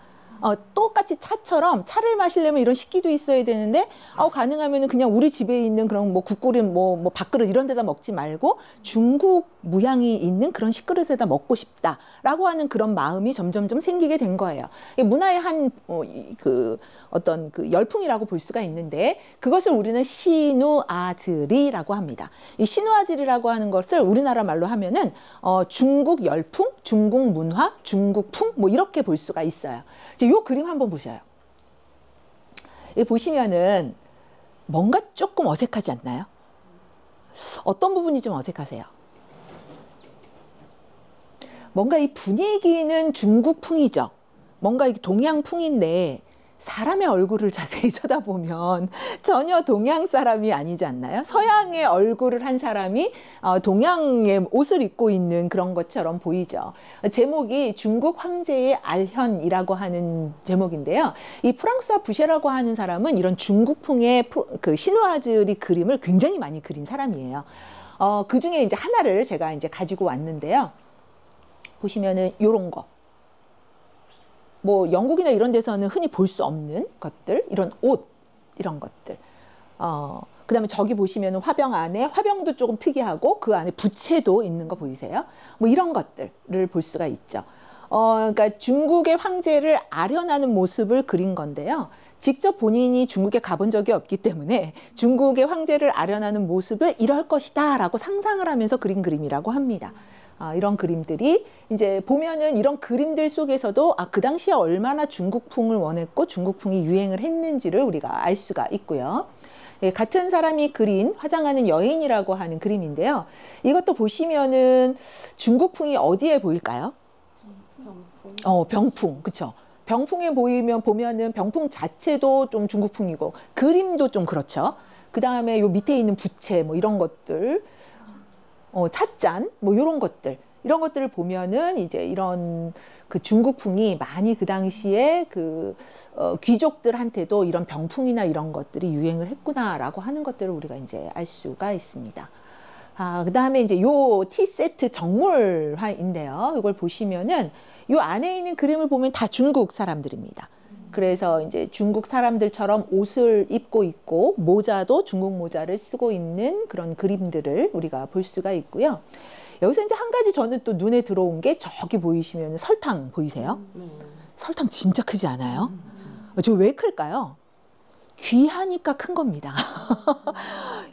[SPEAKER 1] 똑같이 차처럼 차를 마시려면 이런 식기도 있어야 되는데 가능하면은 그냥 우리 집에 있는 그런 뭐 국그릇 뭐 밥그릇 이런 데다 먹지 말고 중국 무향이 있는 그런 식그릇에다 먹고 싶다라고 하는 그런 마음이 점점점 생기게 된 거예요. 문화의 한 어떤 그 열풍이라고 볼 수가 있는데 그것을 우리는 시누아즈리라고 합니다. 이 시누아즈리라고 하는 것을 우리나라 말로 하면은 중국 열풍, 중국 문화, 중국풍 뭐 이렇게 볼 수가 있어요. 이 그림 한번 보셔요. 여기 보시면은 뭔가 조금 어색하지 않나요? 어떤 부분이 좀 어색하세요? 뭔가 이 분위기는 중국풍이죠. 뭔가 동양풍인데 사람의 얼굴을 자세히 쳐다보면 전혀 동양 사람이 아니지 않나요? 서양의 얼굴을 한 사람이 동양의 옷을 입고 있는 그런 것처럼 보이죠. 제목이 중국 황제의 알현이라고 하는 제목인데요. 이 프랑스와 부셰라고 하는 사람은 이런 중국풍의 그 시누아즈리 그림을 굉장히 많이 그린 사람이에요. 그 중에 이제 하나를 제가 이제 가지고 왔는데요. 보시면은 요런 거. 뭐 영국이나 이런 데서는 흔히 볼 수 없는 것들, 이런 옷, 이런 것들. 그다음에 저기 보시면은 화병 안에 화병도 조금 특이하고 그 안에 부채도 있는 거 보이세요? 뭐 이런 것들을 볼 수가 있죠. 그러니까 중국의 황제를 아련하는 모습을 그린 건데요. 직접 본인이 중국에 가본 적이 없기 때문에 중국의 황제를 아련하는 모습을 이럴 것이다라고 상상을 하면서 그린 그림이라고 합니다. 이런 그림들이 이제 보면은 이런 그림들 속에서도 그 당시에 얼마나 중국풍을 원했고 중국풍이 유행을 했는지를 우리가 알 수가 있고요. 같은 사람이 그린 화장하는 여인이라고 하는 그림인데요. 이것도 보시면은 중국풍이 어디에 보일까요? 병풍, 그렇죠. 병풍에 보면은 병풍 자체도 좀 중국풍이고 그림도 좀 그렇죠. 그 다음에 요 밑에 있는 부채 뭐 이런 것들, 찻잔 뭐 이런 것들. 이런 것들을 보면은 이제 이런 그 중국풍이 많이 그 당시에 그 귀족들한테도 이런 병풍이나 이런 것들이 유행을 했구나라고 하는 것들을 우리가 이제 알 수가 있습니다. 그 다음에 이제 요 티세트 정물화인데요. 이걸 보시면은 요 안에 있는 그림을 보면 다 중국 사람들입니다. 그래서 이제 중국 사람들처럼 옷을 입고 있고 모자도 중국 모자를 쓰고 있는 그런 그림들을 우리가 볼 수가 있고요. 여기서 이제 한 가지 저는 또 눈에 들어온 게 저기 보이시면 설탕 보이세요? 설탕 진짜 크지 않아요? 저 왜 클까요? 귀하니까 큰 겁니다.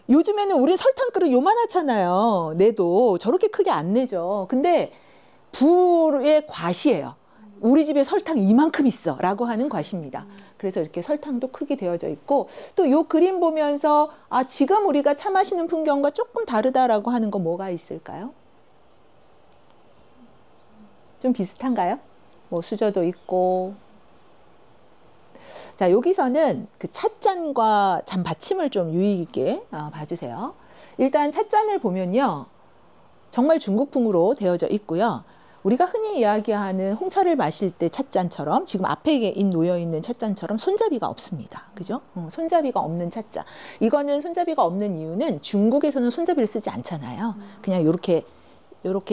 [SPEAKER 1] 요즘에는 우린 설탕 그릇 요만하잖아요. 내도 저렇게 크게 안 내죠. 근데 불의 과시예요. 우리 집에 설탕 이만큼 있어 라고 하는 과시입니다. 그래서 이렇게 설탕도 크게 되어져 있고 또 요 그림 보면서 지금 우리가 차 마시는 풍경과 조금 다르다라고 하는 거 뭐가 있을까요? 좀 비슷한가요? 뭐 수저도 있고. 자, 여기서는 그 찻잔과 잔 받침을 좀 유의 있게 봐주세요. 일단 찻잔을 보면요. 정말 중국풍으로 되어져 있고요. 우리가 흔히 이야기하는 홍차를 마실 때 찻잔처럼 지금 앞에 놓여 있는 찻잔처럼 손잡이가 없습니다. 그죠? 손잡이가 없는 찻잔. 이거는 손잡이가 없는 이유는 중국에서는 손잡이를 쓰지 않잖아요. 그냥 요렇게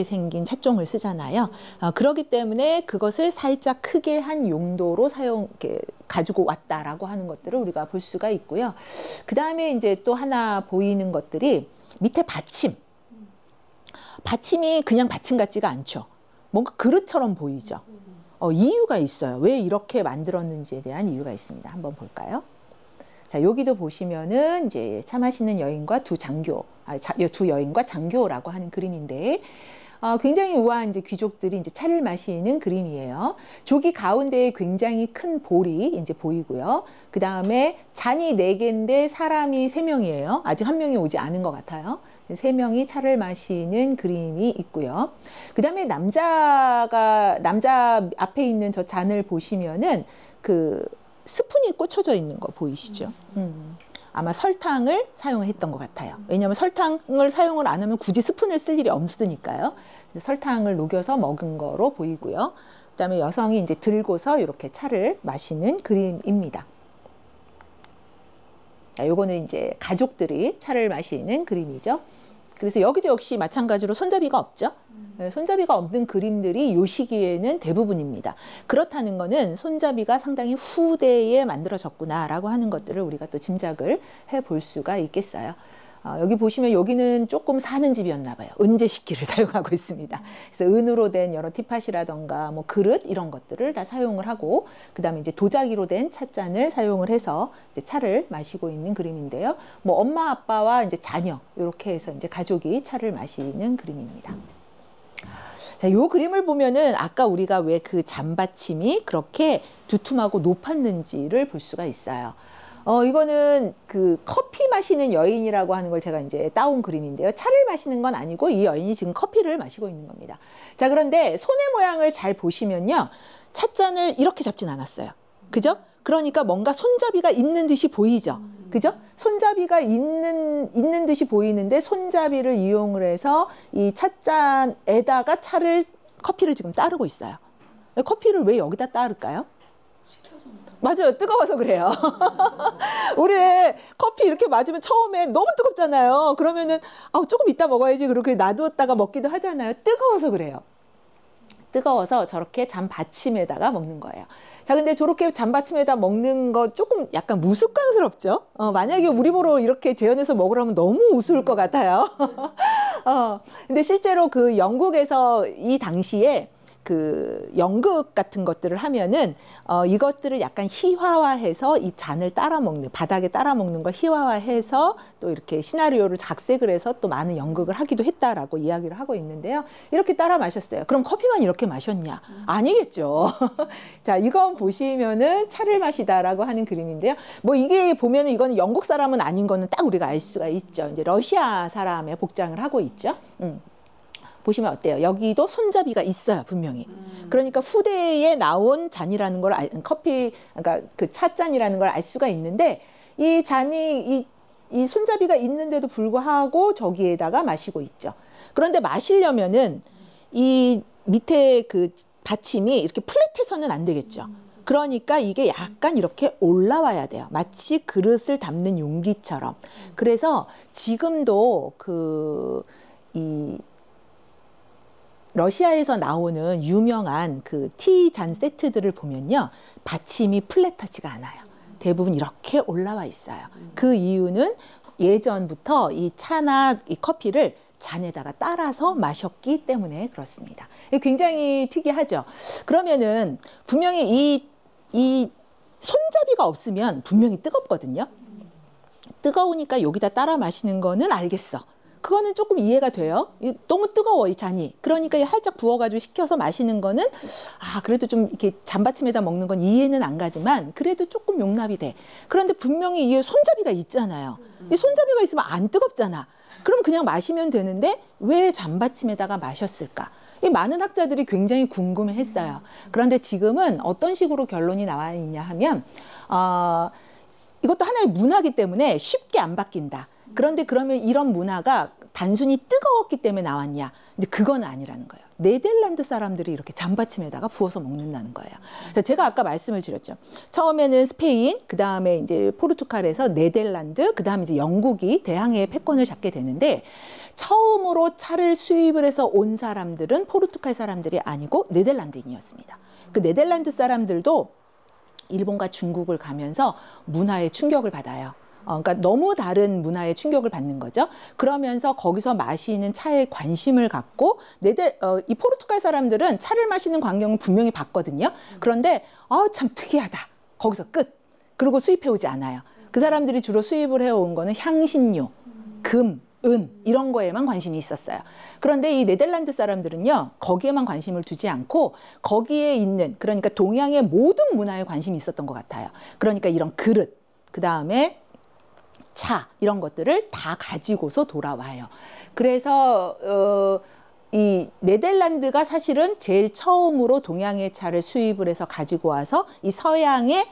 [SPEAKER 1] 생긴 찻종을 쓰잖아요. 그렇기 때문에 그것을 살짝 크게 한 용도로 가지고 왔다라고 하는 것들을 우리가 볼 수가 있고요. 그 다음에 이제 또 하나 보이는 것들이 밑에 받침. 받침이 그냥 받침 같지가 않죠. 뭔가 그릇처럼 보이죠. 이유가 있어요. 왜 이렇게 만들었는지에 대한 이유가 있습니다. 한번 볼까요? 자, 여기도 보시면은 이제 차 마시는 여인과 두 여인과 장교라고 하는 그림인데, 굉장히 우아한 이제 귀족들이 이제 차를 마시는 그림이에요. 저기 가운데에 굉장히 큰 볼이 이제 보이고요. 그 다음에 잔이 4개인데 사람이 3명이에요. 아직 한 명이 오지 않은 것 같아요. 3명이 차를 마시는 그림이 있고요. 그 다음에 남자 앞에 있는 저 잔을 보시면은 그 스푼이 꽂혀져 있는 거 보이시죠? 아마 설탕을 사용을 했던 것 같아요. 왜냐하면 설탕을 사용을 안 하면 굳이 스푼을 쓸 일이 없으니까요. 설탕을 녹여서 먹은 거로 보이고요. 그 다음에 여성이 이제 들고서 이렇게 차를 마시는 그림입니다. 자, 요거는 이제 가족들이 차를 마시는 그림이죠. 그래서 여기도 역시 마찬가지로 손잡이가 없죠. 손잡이가 없는 그림들이 요 시기에는 대부분입니다. 그렇다는 거는 손잡이가 상당히 후대에 만들어졌구나라고 하는 것들을 우리가 또 짐작을 해볼 수가 있겠어요. 여기 보시면 여기는 조금 사는 집이었나 봐요. 은제식기를 사용하고 있습니다. 그래서 은으로 된 여러 티팟이라던가 뭐 그릇 이런 것들을 다 사용을 하고, 그 다음에 이제 도자기로 된 찻잔을 사용을 해서 이제 차를 마시고 있는 그림인데요. 뭐 엄마 아빠와 이제 자녀 이렇게 해서 이제 가족이 차를 마시는 그림입니다. 자, 요 그림을 보면은 아까 우리가 왜 그 잔받침이 그렇게 두툼하고 높았는지를 볼 수가 있어요. 이거는 그 커피 마시는 여인이라고 하는 걸 제가 이제 따온 그림인데요. 차를 마시는 건 아니고 이 여인이 지금 커피를 마시고 있는 겁니다. 자, 그런데 손의 모양을 잘 보시면요. 찻잔을 이렇게 잡진 않았어요. 그죠? 그러니까 뭔가 손잡이가 있는 듯이 보이죠. 그죠? 손잡이가 있는 듯이 보이는데 손잡이를 이용을 해서 이 찻잔에다가 커피를 지금 따르고 있어요. 커피를 왜 여기다 따를까요? 맞아요. 뜨거워서 그래요. 우리 왜 커피 이렇게 맞으면 처음에 너무 뜨겁잖아요. 그러면은 조금 이따 먹어야지 그렇게 놔두었다가 먹기도 하잖아요. 뜨거워서 그래요. 뜨거워서 저렇게 잔받침에다가 먹는 거예요. 자, 근데 저렇게 잔받침에다 먹는 거 조금 약간 우스꽝스럽죠? 만약에 우리 보러 이렇게 재현해서 먹으라면 너무 우스울 것 같아요. 근데 실제로 그 영국에서 이 당시에 그 연극 같은 것들을 하면은 이것들을 약간 희화화해서 이 잔을 바닥에 따라 먹는 걸 희화화해서 또 이렇게 시나리오를 작색을 해서 또 많은 연극을 하기도 했다라고 이야기를 하고 있는데요. 이렇게 따라 마셨어요. 그럼 커피만 이렇게 마셨냐? 아니겠죠. 자, 이건 보시면은 차를 마시다라고 하는 그림인데요. 뭐 이게 보면은 이거는 영국 사람은 아닌 거는 딱 우리가 알 수가 있죠. 이제 러시아 사람의 복장을 하고 있죠. 보시면 어때요? 여기도 손잡이가 있어요, 분명히. 그러니까 후대에 나온 잔이라는 걸 그러니까 그 찻잔이라는 걸 알 수가 있는데 이 잔이 이 손잡이가 있는데도 불구하고 저기에다가 마시고 있죠. 그런데 마시려면은 이 밑에 그 받침이 이렇게 플랫해서는 안 되겠죠. 그러니까 이게 약간 이렇게 올라와야 돼요. 마치 그릇을 담는 용기처럼. 그래서 지금도 이 러시아에서 나오는 유명한 그 티 잔 세트들을 보면요. 받침이 플랫하지가 않아요. 대부분 이렇게 올라와 있어요. 그 이유는 예전부터 이 차나 이 커피를 잔에다가 따라서 마셨기 때문에 그렇습니다. 굉장히 특이하죠. 그러면은 분명히 이 손잡이가 없으면 분명히 뜨겁거든요. 뜨거우니까 여기다 따라 마시는 거는 알겠어. 그거는 조금 이해가 돼요. 너무 뜨거워, 이 잔이. 그러니까 살짝 부어가지고 식혀서 마시는 거는 그래도 좀 이렇게 잔받침에다 먹는 건 이해는 안 가지만 그래도 조금 용납이 돼. 그런데 분명히 이게 손잡이가 있잖아요. 이 손잡이가 있으면 안 뜨겁잖아. 그럼 그냥 마시면 되는데 왜 잔받침에다가 마셨을까? 이 많은 학자들이 굉장히 궁금해했어요. 그런데 지금은 어떤 식으로 결론이 나와 있냐 하면 이것도 하나의 문화이기 때문에 쉽게 안 바뀐다. 그런데 그러면 이런 문화가 단순히 뜨거웠기 때문에 나왔냐? 근데 그건 아니라는 거예요. 네덜란드 사람들이 이렇게 잔받침에다가 부어서 먹는다는 거예요. 제가 아까 말씀을 드렸죠. 처음에는 스페인, 그 다음에 이제 포르투갈에서 네덜란드, 그 다음에 이제 영국이 대항해의 패권을 잡게 되는데 처음으로 차를 수입을 해서 온 사람들은 포르투갈 사람들이 아니고 네덜란드인이었습니다. 그 네덜란드 사람들도 일본과 중국을 가면서 문화의 충격을 받아요. 그러니까 너무 다른 문화의 충격을 받는 거죠. 그러면서 거기서 마시는 차에 관심을 갖고 이 포르투갈 사람들은 차를 마시는 광경을 분명히 봤거든요. 그런데 참 특이하다. 거기서 끝. 그리고 수입해 오지 않아요. 그 사람들이 주로 수입을 해온 거는 향신료, 금, 은 이런 거에만 관심이 있었어요. 그런데 이 네덜란드 사람들은요. 거기에만 관심을 두지 않고 거기에 있는 그러니까 동양의 모든 문화에 관심이 있었던 것 같아요. 그러니까 이런 그릇, 그다음에 차 이런 것들을 다 가지고서 돌아와요. 그래서 이 네덜란드가 사실은 제일 처음으로 동양의 차를 수입을 해서 가지고 와서 이 서양의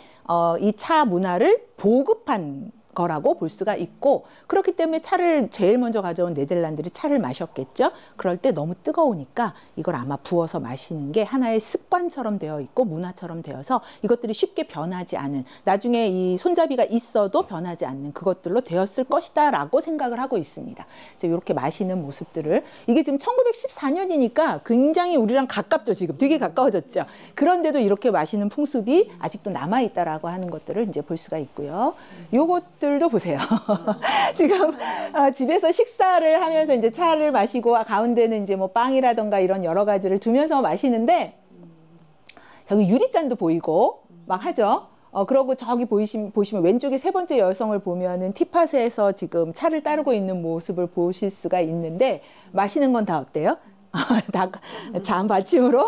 [SPEAKER 1] 이 차 문화를 보급한 거라고 볼 수가 있고 그렇기 때문에 차를 제일 먼저 가져온 네덜란드들이 차를 마셨겠죠. 그럴 때 너무 뜨거우니까 이걸 아마 부어서 마시는 게 하나의 습관처럼 되어 있고 문화처럼 되어서 이것들이 쉽게 변하지 않은 나중에 이 손잡이가 있어도 변하지 않는 그것들로 되었을 것이다 라고 생각을 하고 있습니다. 그래서 이렇게 마시는 모습들을 이게 지금 1914년이니까 굉장히 우리랑 가깝죠. 지금 되게 가까워졌죠. 그런데도 이렇게 마시는 풍습이 아직도 남아있다라고 하는 것들을 이제 볼 수가 있고요. 요것들도 보세요. 지금 집에서 식사를 하면서 이제 차를 마시고 가운데는 이제 뭐 빵이라던가 이런 여러 가지를 두면서 마시는데 저기 유리잔도 보이고 막 하죠. 그러고 저기 보시면 왼쪽에 세 번째 여성을 보면은 티팟에서 지금 차를 따르고 있는 모습을 보실 수가 있는데 마시는 건 다 어때요? 다 잔받침으로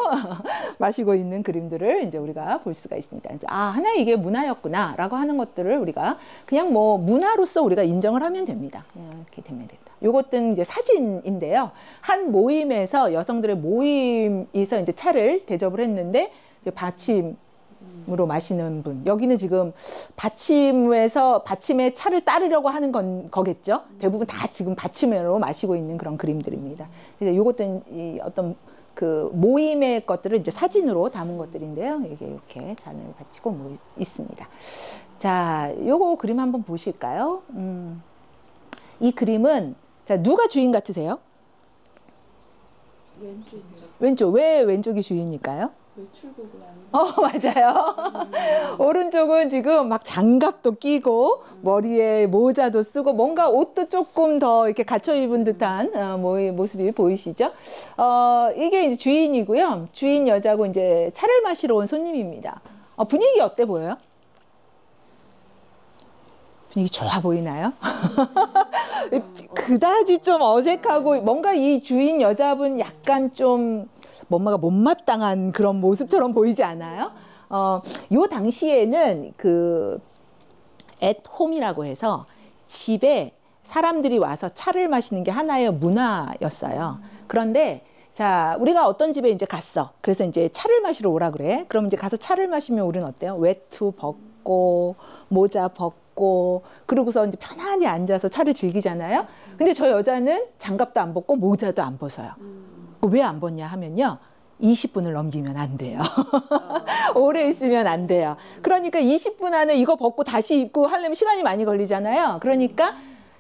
[SPEAKER 1] 마시고 있는 그림들을 이제 우리가 볼 수가 있습니다. 그래서 하나의 이게 문화였구나라고 하는 것들을 우리가 그냥 뭐 문화로서 우리가 인정을 하면 됩니다. 이렇게 되면 됩니다. 요것은 이제 사진인데요. 한 모임에서 여성들의 모임에서 이제 차를 대접을 했는데 이제 받침으로 마시는 분. 여기는 지금 받침에 차를 따르려고 하는 거겠죠. 대부분 다 지금 받침으로 마시고 있는 그런 그림들입니다. 그래서 이것도 이 어떤 그 모임의 것들을 이제 사진으로 담은 것들인데요. 이게 이렇게 잔을 받치고 있습니다. 자, 요거 그림 한번 보실까요? 이 그림은 자 누가 주인 같으세요? 왼쪽. 왜 왼쪽이 주인일까요?
[SPEAKER 3] 출국을 하는.
[SPEAKER 1] 맞아요. 오른쪽은 지금 막 장갑도 끼고 머리에 모자도 쓰고 뭔가 옷도 조금 더 이렇게 갖춰 입은 듯한 모습이 보이시죠? 이게 이제 주인이고요. 주인 여자고 이제 차를 마시러 온 손님입니다. 분위기 어때 보여요? 분위기 좋아 보이나요? 그다지 좀 어색하고 뭔가 이 주인 여자분 약간 좀 뭔가가 못마땅한 그런 모습처럼 보이지 않아요? 요 당시에는 그 at home이라고 해서 집에 사람들이 와서 차를 마시는 게 하나의 문화였어요. 그런데 자, 우리가 어떤 집에 이제 갔어. 그래서 이제 차를 마시러 오라 그래. 그럼 이제 가서 차를 마시면 우리는 어때요? 외투 벗고 모자 벗고 벗고 그러고서 이제 편안히 앉아서 차를 즐기잖아요. 근데 저 여자는 장갑도 안 벗고 모자도 안 벗어요. 왜 안 벗냐 하면요. 20분을 넘기면 안 돼요. 오래 있으면 안 돼요. 그러니까 20분 안에 이거 벗고 다시 입고 하려면 시간이 많이 걸리잖아요. 그러니까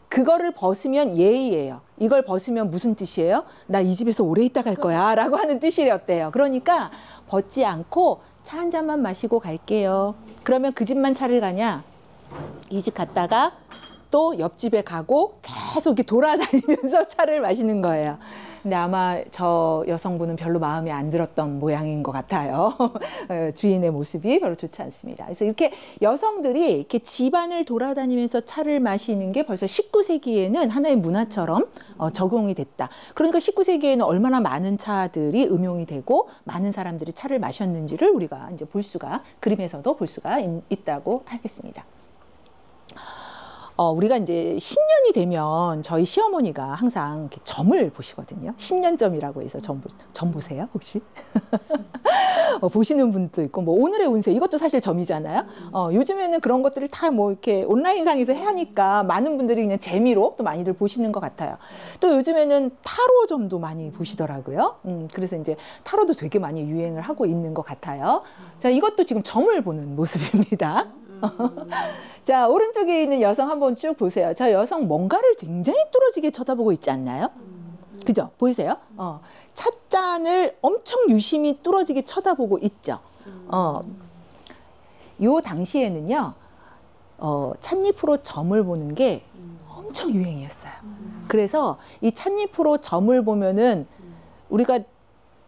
[SPEAKER 1] 그거를 벗으면 예의예요. 이걸 벗으면 무슨 뜻이에요? 나 이 집에서 오래 있다 갈 거야 라고 하는 뜻이었대요. 그러니까 벗지 않고 차 한 잔만 마시고 갈게요. 그러면 그 집만 차를 가냐? 이 집 갔다가 또 옆집에 가고 계속 이렇게 돌아다니면서 차를 마시는 거예요. 근데 아마 저 여성분은 별로 마음에 안 들었던 모양인 것 같아요. 주인의 모습이 별로 좋지 않습니다. 그래서 이렇게 여성들이 이렇게 집안을 돌아다니면서 차를 마시는 게 벌써 19세기에는 하나의 문화처럼 적용이 됐다. 그러니까 19세기에는 얼마나 많은 차들이 음용이 되고 많은 사람들이 차를 마셨는지를 우리가 이제 볼 수가, 그림에서도 볼 수가 있다고 하겠습니다. 우리가 이제 신년이 되면 저희 시어머니가 항상 이렇게 점을 보시거든요. 신년점이라고 해서 점 보세요, 혹시? 보시는 분도 있고, 뭐 오늘의 운세 이것도 사실 점이잖아요. 요즘에는 그런 것들을 다 뭐 이렇게 온라인상에서 하니까 많은 분들이 그냥 재미로 또 많이들 보시는 것 같아요. 또 요즘에는 타로 점도 많이 보시더라고요. 그래서 이제 타로도 되게 많이 유행을 하고 있는 것 같아요. 자, 이것도 지금 점을 보는 모습입니다. 자, 오른쪽에 있는 여성 한번 쭉 보세요. 저 여성 뭔가를 굉장히 뚫어지게 쳐다보고 있지 않나요? 그죠? 보이세요? 찻잔을 엄청 유심히 뚫어지게 쳐다보고 있죠. 요 당시에는요, 찻잎으로 점을 보는 게 엄청 유행이었어요. 그래서 이 찻잎으로 점을 보면은 우리가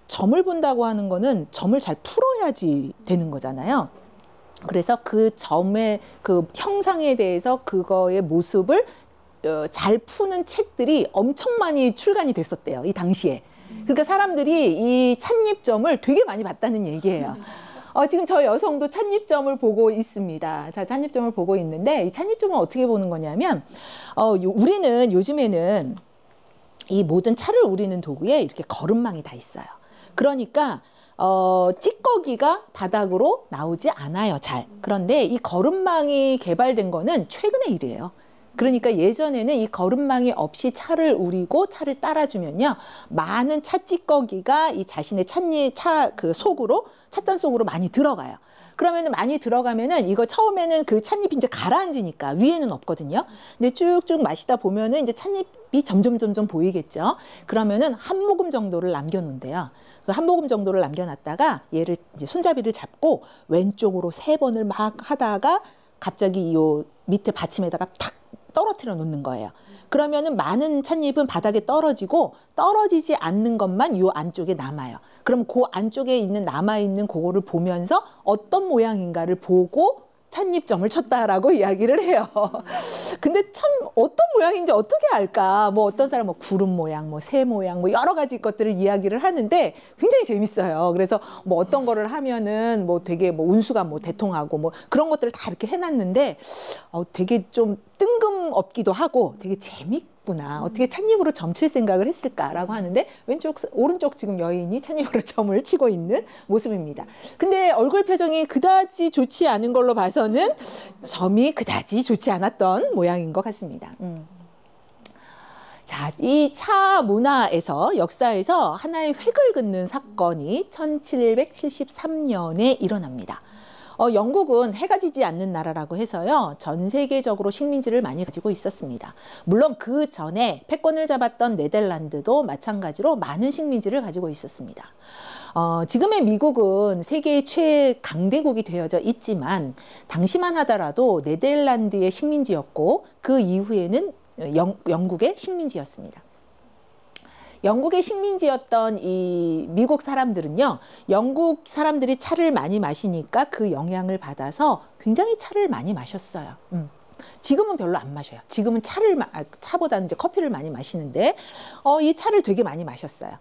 [SPEAKER 1] 점을 본다고 하는 거는 점을 잘 풀어야지 되는 거잖아요. 그래서 그 점의 그 형상에 대해서 그거의 모습을 잘 푸는 책들이 엄청 많이 출간이 됐었대요. 이 당시에. 그러니까 사람들이 이 찻잎점을 되게 많이 봤다는 얘기예요. 지금 저 여성도 찻잎점을 보고 있습니다. 자, 찻잎점을 보고 있는데 이 찻잎점을 어떻게 보는 거냐면 우리는 요즘에는 이 모든 차를 우리는 도구에 이렇게 거름망이 다 있어요. 그러니까 찌꺼기가 바닥으로 나오지 않아요, 잘. 그런데 이 거름망이 개발된 거는 최근의 일이에요. 그러니까 예전에는 이 거름망이 없이 차를 우리고 차를 따라주면요, 많은 차 찌꺼기가 이 자신의 찻잔 속으로 많이 들어가요. 그러면은 많이 들어가면은 이거 처음에는 그 찻잎이 이제 가라앉으니까 위에는 없거든요. 근데 쭉쭉 마시다 보면은 이제 찻잎이 점점 보이겠죠. 그러면은 한 모금 정도를 남겨놓는데요. 한 모금 정도를 남겨놨다가 얘를 이제 손잡이를 잡고 왼쪽으로 3번을 막 하다가 갑자기 요 밑에 받침에다가 탁 떨어뜨려 놓는 거예요. 그러면은 많은 찻잎은 바닥에 떨어지고 떨어지지 않는 것만 요 안쪽에 남아요. 그럼 그 안쪽에 있는 남아있는 그거를 보면서 어떤 모양인가를 보고 찻잎점을 쳤다라고 이야기를 해요. 근데 참 어떤 모양인지 어떻게 알까? 뭐 어떤 사람은 뭐 구름 모양, 뭐 새 모양, 뭐 여러 가지 것들을 이야기를 하는데 굉장히 재밌어요. 그래서 뭐 어떤 거를 하면은 뭐 되게 뭐 운수가 뭐 대통하고 뭐 그런 것들을 다 이렇게 해놨는데 되게 좀 뜬금없기도 하고 되게 재밌구나. 어떻게 찻잎으로 점칠 생각을 했을까라고 하는데 오른쪽 지금 여인이 찻잎으로 점을 치고 있는 모습입니다. 근데 얼굴 표정이 그다지 좋지 않은 걸로 봐서는 점이 그다지 좋지 않았던 모양인 것 같습니다. 자, 이 차 문화에서 역사에서 하나의 획을 긋는 사건이 1773년에 일어납니다. 영국은 해가 지지 않는 나라라고 해서요, 전 세계적으로 식민지를 많이 가지고 있었습니다. 물론 그 전에 패권을 잡았던 네덜란드도 마찬가지로 많은 식민지를 가지고 있었습니다. 지금의 미국은 세계의 최강대국이 되어져 있지만 당시만 하더라도 네덜란드의 식민지였고 그 이후에는 영국의 식민지였습니다. 영국의 식민지였던 이 미국 사람들은요, 영국 사람들이 차를 많이 마시니까 그 영향을 받아서 굉장히 차를 많이 마셨어요. 지금은 별로 안 마셔요. 지금은 차보다는 이제 커피를 많이 마시는데, 이 차를 되게 많이 마셨어요.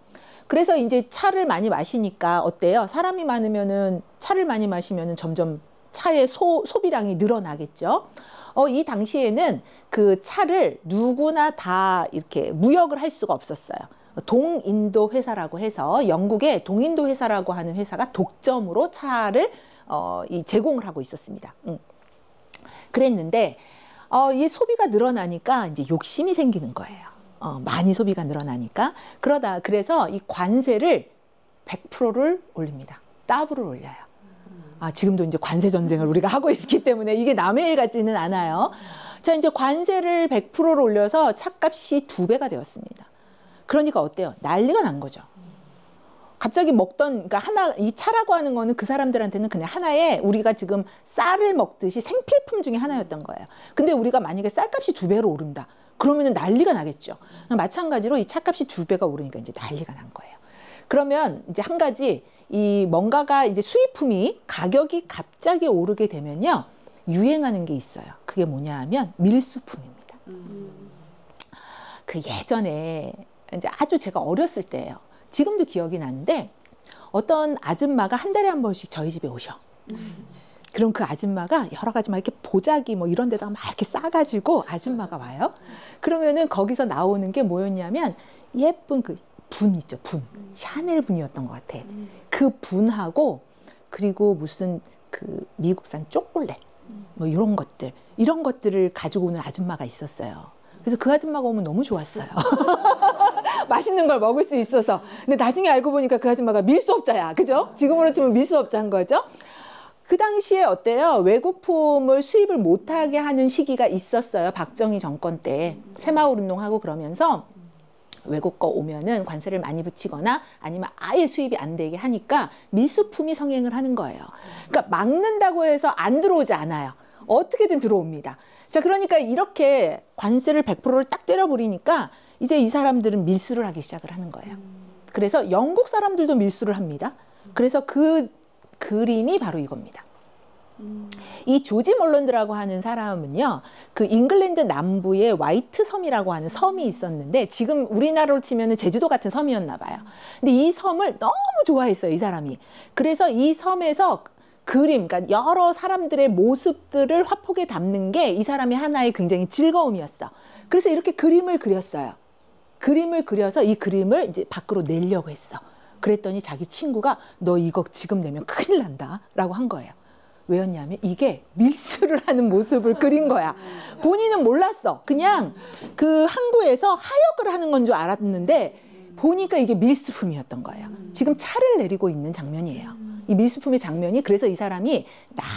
[SPEAKER 1] 그래서 이제 차를 많이 마시니까 어때요? 사람이 많으면은 차를 많이 마시면은 점점 차의 소비량이 늘어나겠죠. 이 당시에는 그 차를 누구나 다 이렇게 무역을 할 수가 없었어요. 동인도 회사라고 해서 영국의 동인도 회사라고 하는 회사가 독점으로 차를 제공을 하고 있었습니다. 그랬는데 이 소비가 늘어나니까 이제 욕심이 생기는 거예요. 많이 소비가 늘어나니까. 그래서 이 관세를 100%를 올립니다. 더블을 올려요. 지금도 이제 관세 전쟁을 우리가 하고 있기 때문에 이게 남의 일 같지는 않아요. 자, 이제 관세를 100%를 올려서 차값이 2배가 되었습니다. 그러니까 어때요? 난리가 난 거죠. 갑자기 그러니까 이 차라고 하는 거는 그 사람들한테는 그냥 하나의 우리가 지금 쌀을 먹듯이 생필품 중에 하나였던 거예요. 근데 우리가 만약에 쌀값이 2배로 오른다. 그러면은 난리가 나겠죠. 마찬가지로 이 차값이 2배가 오르니까 이제 난리가 난 거예요. 그러면 이제 한 가지 뭔가가 이제 수입품이 가격이 갑자기 오르게 되면요. 유행하는 게 있어요. 그게 뭐냐 하면 밀수품입니다. 그 예전에 이제 아주 제가 어렸을 때예요. 지금도 기억이 나는데 어떤 아줌마가 한 달에 한 번씩 저희 집에 오셔. 그럼 그 아줌마가 여러 가지 막 이렇게 보자기 뭐 이런 데다가 막 이렇게 싸가지고 아줌마가 와요. 그러면은 거기서 나오는 게 뭐였냐면 예쁜 그 분 있죠, 분. 샤넬 분이었던 것 같아. 그 분하고 그리고 무슨 그 미국산 초콜릿 뭐 이런 것들을 가지고 오는 아줌마가 있었어요. 그래서 그 아줌마가 오면 너무 좋았어요. 맛있는 걸 먹을 수 있어서. 근데 나중에 알고 보니까 그 아줌마가 밀수업자야. 그죠? 지금으로 치면 밀수업자인 거죠. 그 당시에 어때요? 외국품을 수입을 못하게 하는 시기가 있었어요. 박정희 정권 때. 새마을 운동하고 그러면서 외국 거 오면은 관세를 많이 붙이거나 아니면 아예 수입이 안 되게 하니까 밀수품이 성행을 하는 거예요. 그러니까 막는다고 해서 안 들어오지 않아요. 어떻게든 들어옵니다. 자, 그러니까 이렇게 관세를 100%를 딱 때려버리니까 이제 이 사람들은 밀수를 하기 시작을 하는 거예요. 그래서 영국 사람들도 밀수를 합니다. 그래서 그 그림이 바로 이겁니다. 이 조지 몰런드라고 하는 사람은요, 그 잉글랜드 남부의 화이트 섬이라고 하는 섬이 있었는데 지금 우리나라로 치면은 제주도 같은 섬이었나 봐요. 근데 이 섬을 너무 좋아했어요, 이 사람이. 그래서 이 섬에서 그러니까 여러 사람들의 모습들을 화폭에 담는 게 이 사람의 하나의 굉장히 즐거움이었어. 그래서 이렇게 그림을 그렸어요. 그림을 그려서 이 그림을 이제 밖으로 내려고 했어. 그랬더니 자기 친구가 너 이거 지금 내면 큰일 난다 라고 한 거예요. 왜였냐면 이게 밀수를 하는 모습을 그린 거야. 본인은 몰랐어. 그냥 그 항구에서 하역을 하는 건 줄 알았는데 보니까 이게 밀수품이었던 거예요. 지금 차를 내리고 있는 장면이에요. 이 밀수품의 장면이. 그래서 이 사람이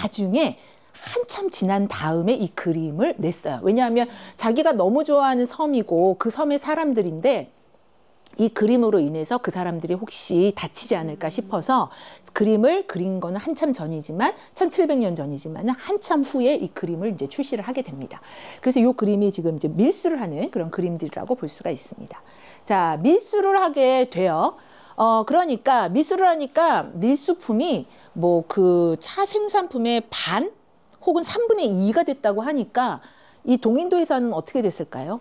[SPEAKER 1] 나중에 한참 지난 다음에 이 그림을 냈어요. 왜냐하면 자기가 너무 좋아하는 섬이고 그 섬의 사람들인데 이 그림으로 인해서 그 사람들이 혹시 다치지 않을까 싶어서 그림을 그린 거는 한참 전이지만 1700년 전이지만 한참 후에 이 그림을 이제 출시를 하게 됩니다. 그래서 이 그림이 지금 이제 밀수를 하는 그런 그림들이라고 볼 수가 있습니다. 자, 밀수를 하게 돼요. 그러니까 밀수를 하니까 밀수품이 뭐 그 차 생산품의 반 혹은 3분의 2가 됐다고 하니까 이 동인도 회사는 어떻게 됐을까요?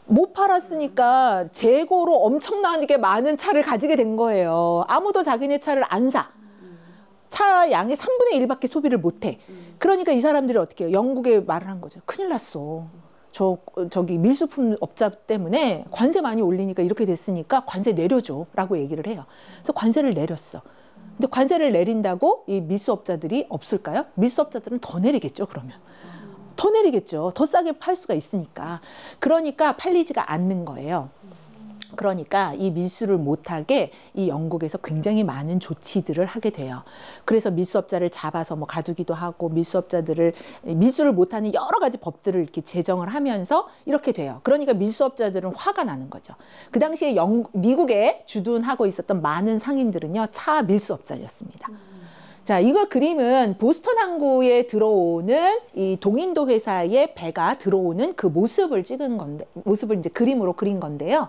[SPEAKER 1] 못 팔았으니까 재고로 엄청나게 많은 차를 가지게 된 거예요. 아무도 자기네 차를 안 사. 차 양의 3분의 1밖에 소비를 못 해. 그러니까 이 사람들이 어떻게 해요? 영국에 말을 한 거죠. 큰일 났어. 저기 밀수품 업자 때문에 관세 많이 올리니까 이렇게 됐으니까 관세 내려줘 라고 얘기를 해요. 그래서 관세를 내렸어. 근데 관세를 내린다고 이 밀수업자들이 없을까요? 밀수업자들은 더 내리겠죠, 그러면. 더 내리겠죠. 더 싸게 팔 수가 있으니까. 그러니까 팔리지가 않는 거예요. 그러니까 이 밀수를 못하게 이 영국에서 굉장히 많은 조치들을 하게 돼요. 그래서 밀수업자를 잡아서 뭐 가두기도 하고 밀수업자들을 밀수를 못하는 여러 가지 법들을 이렇게 제정을 하면서 이렇게 돼요. 그러니까 밀수업자들은 화가 나는 거죠. 그 당시에 미국에 주둔하고 있었던 많은 상인들은요, 차 밀수업자였습니다. 자, 이거 그림은 보스턴 항구에 들어오는 이 동인도 회사의 배가 들어오는 그 모습을 찍은 건데, 모습을 이제 그림으로 그린 건데요.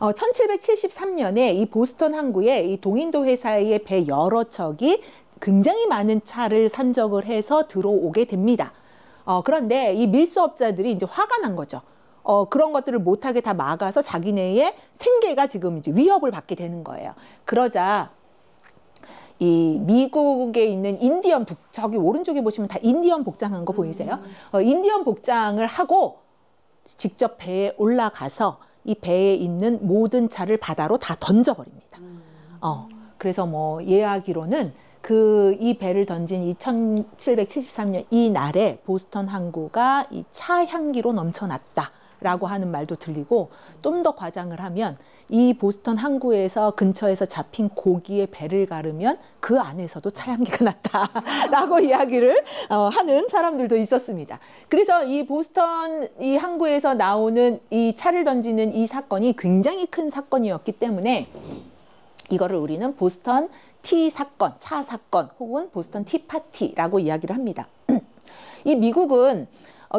[SPEAKER 1] 1773년에 이 보스턴 항구에 이 동인도 회사의 배 여러 척이 굉장히 많은 차를 산적을 해서 들어오게 됩니다. 그런데 이 밀수업자들이 이제 화가 난 거죠. 그런 것들을 못하게 다 막아서 자기네의 생계가 지금 이제 위협을 받게 되는 거예요. 그러자 이 미국에 있는 인디언 저기 오른쪽에 보시면 다 인디언 복장한 거 보이세요? 인디언 복장을 하고 직접 배에 올라가서 이 배에 있는 모든 차를 바다로 다 던져버립니다. 그래서 뭐 이야기로는 이 배를 던진 이 1773년 이 날에 보스턴 항구가 이 차 향기로 넘쳐났다라고 하는 말도 들리고, 좀 더 과장을 하면 이 보스턴 항구에서 근처에서 잡힌 고기의 배를 가르면 그 안에서도 차 향기가 났다라고 이야기를 하는 사람들도 있었습니다. 그래서 이 보스턴 이 항구에서 나오는 이 차를 던지는 이 사건이 굉장히 큰 사건이었기 때문에 이거를 우리는 보스턴 티 사건, 차 사건 혹은 보스턴 티 파티라고 이야기를 합니다. 이 미국은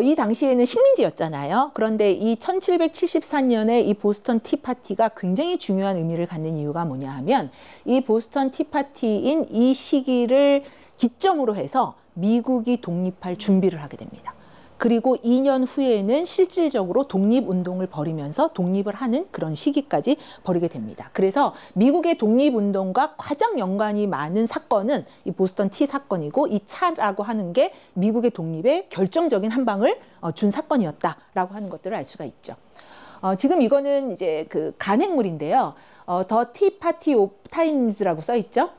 [SPEAKER 1] 이 당시에는 식민지였잖아요. 그런데 이 1774년에 이 보스턴 티파티가 굉장히 중요한 의미를 갖는 이유가 뭐냐 하면, 이 보스턴 티파티인 이 시기를 기점으로 해서 미국이 독립할 준비를 하게 됩니다. 그리고 2년 후에는 실질적으로 독립운동을 벌이면서 독립을 하는 그런 시기까지 벌이게 됩니다. 그래서 미국의 독립운동과 가장 연관이 많은 사건은 이 보스턴 티 사건이고, 이 차라고 하는 게 미국의 독립에 결정적인 한 방을 준 사건이었다라고 하는 것들을 알 수가 있죠. 지금 이거는 이제 그 간행물인데요. 더 티 파티 오브 타임즈라고 써 있죠.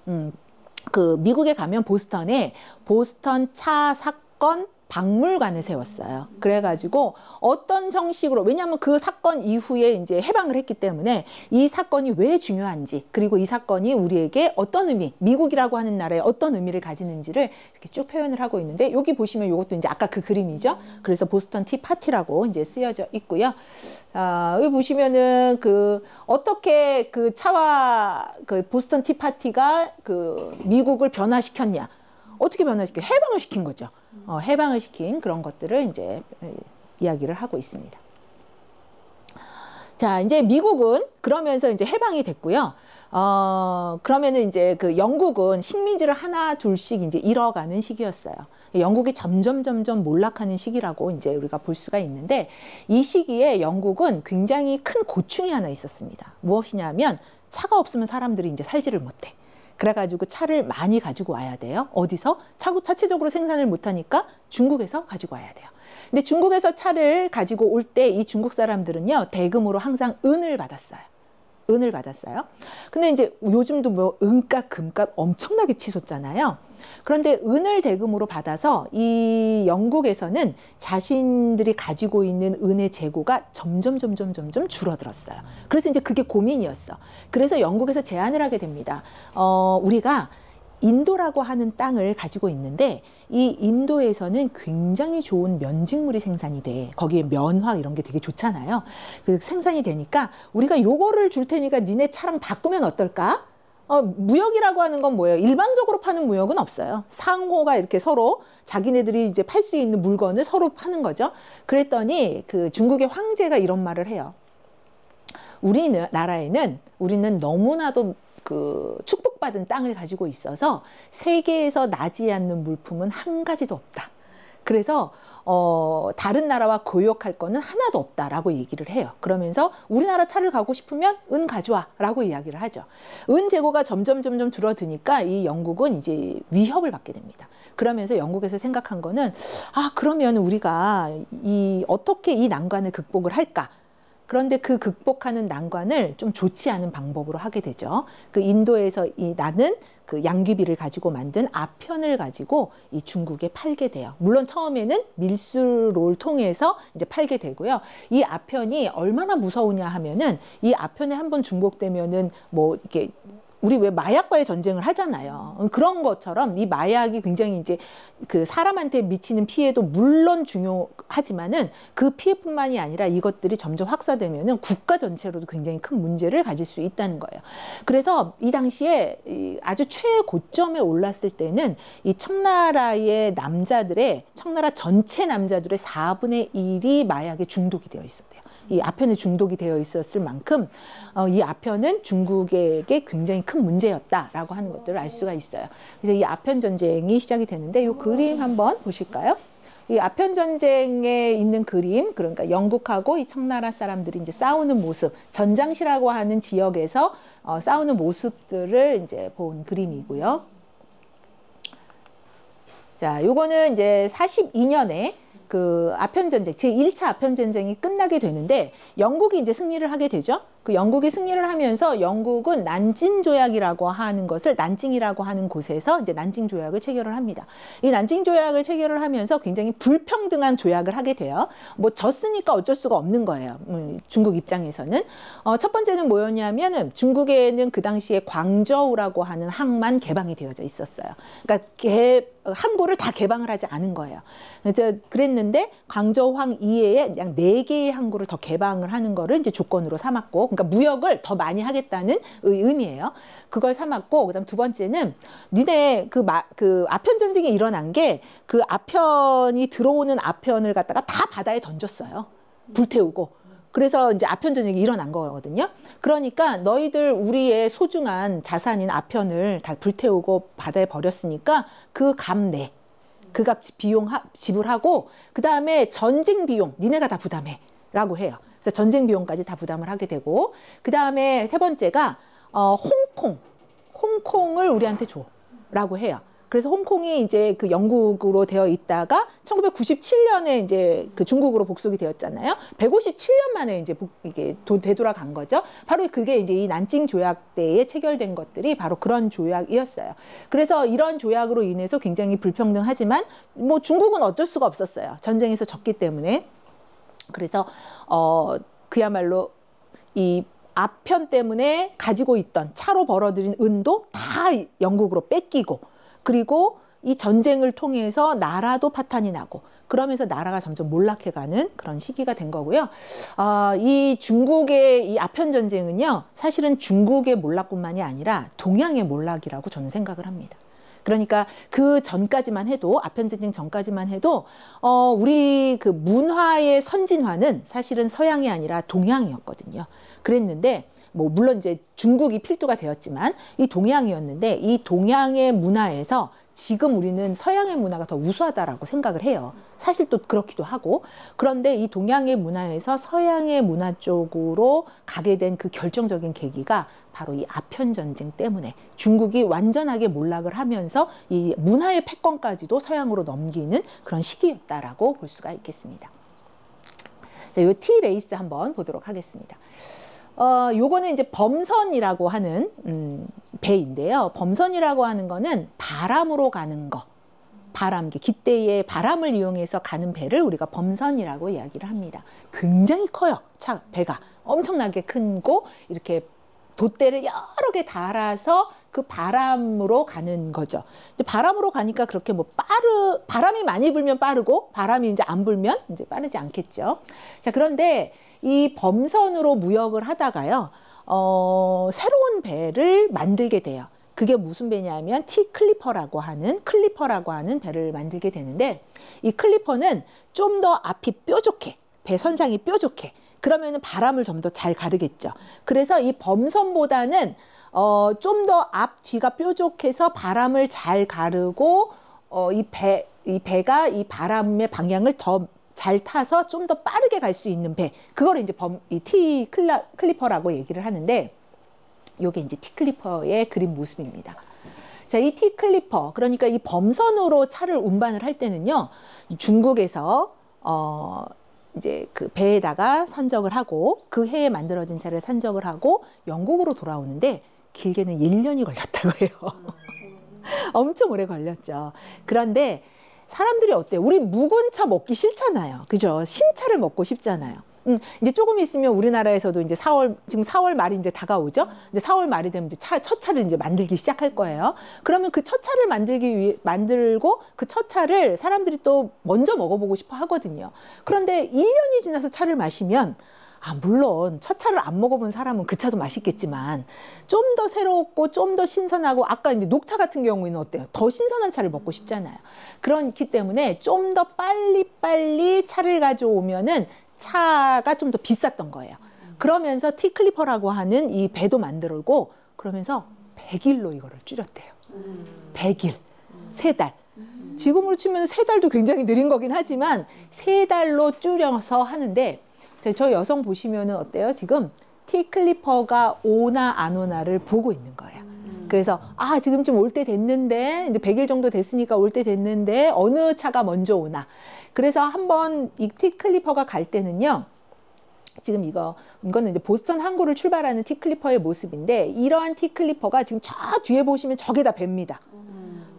[SPEAKER 1] 그 미국에 가면 보스턴에 보스턴 차 사건 박물관을 세웠어요. 그래가지고 어떤 형식으로, 왜냐하면 그 사건 이후에 이제 해방을 했기 때문에 이 사건이 왜 중요한지, 그리고 이 사건이 우리에게 어떤 의미, 미국이라고 하는 나라에 어떤 의미를 가지는지를 이렇게 쭉 표현을 하고 있는데, 여기 보시면 이것도 이제 아까 그 그림이죠. 그래서 보스턴 티 파티라고 이제 쓰여져 있고요. 여기 보시면은 그 어떻게 그 차와 그 보스턴 티 파티가 그 미국을 변화시켰냐. 어떻게 변화시켜? 해방을 시킨 거죠. 해방을 시킨 그런 것들을 이제 이야기를 하고 있습니다. 자, 이제 미국은 그러면서 이제 해방이 됐고요. 그러면은 이제 그 영국은 식민지를 하나 둘씩 이제 잃어가는 시기였어요. 영국이 점점 몰락하는 시기라고 이제 우리가 볼 수가 있는데, 이 시기에 영국은 굉장히 큰 고충이 하나 있었습니다. 무엇이냐면, 차가 없으면 사람들이 이제 살지를 못해. 그래가지고 차를 많이 가지고 와야 돼요. 어디서? 자체적으로 생산을 못하니까 중국에서 가지고 와야 돼요. 근데 중국에서 차를 가지고 올 때 이 중국 사람들은요, 대금으로 항상 은을 받았어요. 은을 받았어요. 근데 이제 요즘도 뭐 은값, 금값 엄청나게 치솟잖아요. 그런데 은을 대금으로 받아서 이 영국에서는 자신들이 가지고 있는 은의 재고가 점점 줄어들었어요. 그래서 이제 그게 고민이었어. 그래서 영국에서 제안을 하게 됩니다. 우리가 인도라고 하는 땅을 가지고 있는데, 이 인도에서는 굉장히 좋은 면직물이 생산이 돼. 거기에 면화 이런 게 되게 좋잖아요. 그 생산이 되니까 우리가 요거를 줄 테니까 니네 차랑 바꾸면 어떨까? 무역이라고 하는 건 뭐예요? 일방적으로 파는 무역은 없어요. 상호가 이렇게 서로 자기네들이 이제 팔 수 있는 물건을 서로 파는 거죠. 그랬더니 그 중국의 황제가 이런 말을 해요. 우리는 너무나도 그 축복받은 땅을 가지고 있어서 세계에서 나지 않는 물품은 한 가지도 없다. 그래서 다른 나라와 교역할 거는 하나도 없다라고 얘기를 해요. 그러면서 우리나라 차를 가고 싶으면 은 가져와라고 이야기를 하죠. 은 재고가 점점 줄어드니까 이 영국은 이제 위협을 받게 됩니다. 그러면서 영국에서 생각한 거는, 그러면 우리가 어떻게 이 난관을 극복을 할까? 그런데 그 극복하는 난관을 좀 좋지 않은 방법으로 하게 되죠. 그 인도에서 나는 그 양귀비를 가지고 만든 아편을 가지고 이 중국에 팔게 돼요. 물론 처음에는 밀수로를 통해서 이제 팔게 되고요. 이 아편이 얼마나 무서우냐 하면은, 이 아편에 한번 중복되면은 뭐 이렇게 우리 왜 마약과의 전쟁을 하잖아요. 그런 것처럼 이 마약이 굉장히 이제 그 사람한테 미치는 피해도 물론 중요하지만은 그 피해뿐만이 아니라 이것들이 점점 확산되면은 국가 전체로도 굉장히 큰 문제를 가질 수 있다는 거예요. 그래서 이 당시에 아주 최고점에 올랐을 때는 이 청나라 전체 남자들의 4분의 1이 마약에 중독이 되어 있었대요. 이 아편에 중독이 되어 있었을 만큼 이 아편은 중국에게 굉장히 큰 문제였다라고 하는 것들을 알 수가 있어요. 그래서 이 아편 전쟁이 시작이 되는데, 이 그림 한번 보실까요? 이 아편 전쟁에 있는 그림, 그러니까 영국하고 이 청나라 사람들이 이제 싸우는 모습, 전장시라고 하는 지역에서 싸우는 모습들을 이제 본 그림이고요. 자, 요거는 이제 42년에 그 아편전쟁, 제1차 아편전쟁이 끝나게 되는데 영국이 이제 승리를 하게 되죠. 그 영국이 승리를 하면서 영국은 난징조약이라고 하는 것을 난징이라고 하는 곳에서 이제 난징조약을 체결을 합니다. 이 난징조약을 체결을 하면서 굉장히 불평등한 조약을 하게 돼요. 뭐 졌으니까 어쩔 수가 없는 거예요. 중국 입장에서는. 첫 번째는 뭐였냐면은 중국에는 그 당시에 광저우라고 하는 항만 개방이 되어져 있었어요. 그러니까 항구를 다 개방을 하지 않은 거예요. 그랬는데 광저우항 이외에 약 4개의 항구를 더 개방을 하는 거를 이제 조건으로 삼았고, 그러니까 무역을 더 많이 하겠다는 의미예요. 그걸 삼았고, 그다음 두 번째는 니네 그 아편 전쟁이 일어난 게 그 아편이 들어오는 아편을 갖다가 다 바다에 던졌어요. 불태우고. 그래서 이제 아편 전쟁이 일어난 거거든요. 그러니까 너희들 우리의 소중한 자산인 아편을 다 불태우고 바다에 버렸으니까 그 값 내. 그 값 비용 지불하고 그 다음에 전쟁 비용 니네가 다 부담해 라고 해요. 그래서 전쟁 비용까지 다 부담을 하게 되고, 그 다음에 세 번째가 홍콩을 우리한테 줘 라고 해요. 그래서 홍콩이 이제 그 영국으로 되어 있다가 1997년에 이제 그 중국으로 복속이 되었잖아요. 157년 만에 이제 이게 되돌아간 거죠. 바로 그게 이제 이 난징 조약 때에 체결된 것들이 바로 그런 조약이었어요. 그래서 이런 조약으로 인해서 굉장히 불평등하지만 뭐 중국은 어쩔 수가 없었어요. 전쟁에서 졌기 때문에. 그래서 그야말로 이 아편 때문에 가지고 있던 차로 벌어들인 은도 다 영국으로 뺏기고, 그리고 이 전쟁을 통해서 나라도 파탄이 나고, 그러면서 나라가 점점 몰락해가는 그런 시기가 된 거고요. 이 중국의 이 아편 전쟁은요, 사실은 중국의 몰락뿐만이 아니라 동양의 몰락이라고 저는 생각을 합니다. 그러니까 그 전까지만 해도, 아편 전쟁 전까지만 해도 우리 그 문화의 선진화는 사실은 서양이 아니라 동양이었거든요. 그랬는데 뭐 물론 이제 중국이 필두가 되었지만 이 동양이었는데, 이 동양의 문화에서 지금 우리는 서양의 문화가 더 우수하다라고 생각을 해요. 사실 또 그렇기도 하고. 그런데 이 동양의 문화에서 서양의 문화 쪽으로 가게 된 그 결정적인 계기가 바로 이 아편 전쟁 때문에 중국이 완전하게 몰락을 하면서 이 문화의 패권까지도 서양으로 넘기는 그런 시기였다라고 볼 수가 있겠습니다. 자, 이 T-레이스 한번 보도록 하겠습니다. 요거는 이제 범선이라고 하는 배인데요. 범선이라고 하는 거는 바람으로 가는 거. 깃대의 바람을 이용해서 가는 배를 우리가 범선이라고 이야기를 합니다. 굉장히 커요. 배가 엄청나게 크고 이렇게 돛대를 여러 개 달아서 그 바람으로 가는 거죠. 근데 바람으로 가니까 그렇게 뭐 바람이 많이 불면 빠르고 바람이 이제 안 불면 이제 빠르지 않겠죠. 자, 그런데 이 범선으로 무역을 하다가요, 새로운 배를 만들게 돼요. 그게 무슨 배냐면 클리퍼라고 하는 배를 만들게 되는데, 이 클리퍼는 좀 더 앞이 뾰족해. 배 선상이 뾰족해. 그러면은 바람을 좀 더 잘 가르겠죠. 그래서 이 범선보다는 좀 더 앞뒤가 뾰족해서 바람을 잘 가르고 이 배가 이 바람의 방향을 더 잘 타서 좀 더 빠르게 갈 수 있는 배. 그거를 이제 이 클리퍼라고 얘기를 하는데, 요게 이제 T클리퍼의 그림 모습입니다. 자, 이 T클리퍼, 그러니까 이 범선으로 차를 운반을 할 때는요, 중국에서 이제 그 배에다가 산적을 하고 그 해에 만들어진 차를 산적을 하고 영국으로 돌아오는데 길게는 1년이 걸렸다고 해요. 엄청 오래 걸렸죠. 그런데 사람들이 어때요? 우리 묵은 차 먹기 싫잖아요. 그죠? 신차를 먹고 싶잖아요. 이제 조금 있으면 우리나라에서도 이제 지금 4월 말이 이제 다가오죠. 이제 4월 말이 되면 이제 첫 차를 이제 만들기 시작할 거예요. 그러면 그 첫 차를 만들고 그 첫 차를 사람들이 또 먼저 먹어보고 싶어 하거든요. 그런데 1년이 지나서 차를 마시면, 물론 첫 차를 안 먹어본 사람은 그 차도 맛있겠지만 좀 더 새롭고 좀 더 신선하고, 아까 이제 녹차 같은 경우에는 어때요? 더 신선한 차를 먹고 싶잖아요. 그렇기 때문에 좀 더 빨리 차를 가져오면은 차가 좀 더 비쌌던 거예요. 그러면서 T클리퍼라고 하는 이 배도 만들고, 그러면서 100일로 이거를 줄였대요. 100일, 3달. 지금으로 치면 3달도 굉장히 느린 거긴 하지만 3달로 줄여서 하는데, 저 여성 보시면은 어때요? 지금 T클리퍼가 오나 안 오나를 보고 있는 거예요. 그래서 지금쯤 올 때 됐는데 이제 100일 정도 됐으니까 올 때 됐는데 어느 차가 먼저 오나. 그래서 한번 이 티클리퍼가 갈 때는요. 지금 이거는 이제 보스턴 항구를 출발하는 티클리퍼의 모습인데 이러한 티클리퍼가 지금 저 뒤에 보시면 저게다 배입니다.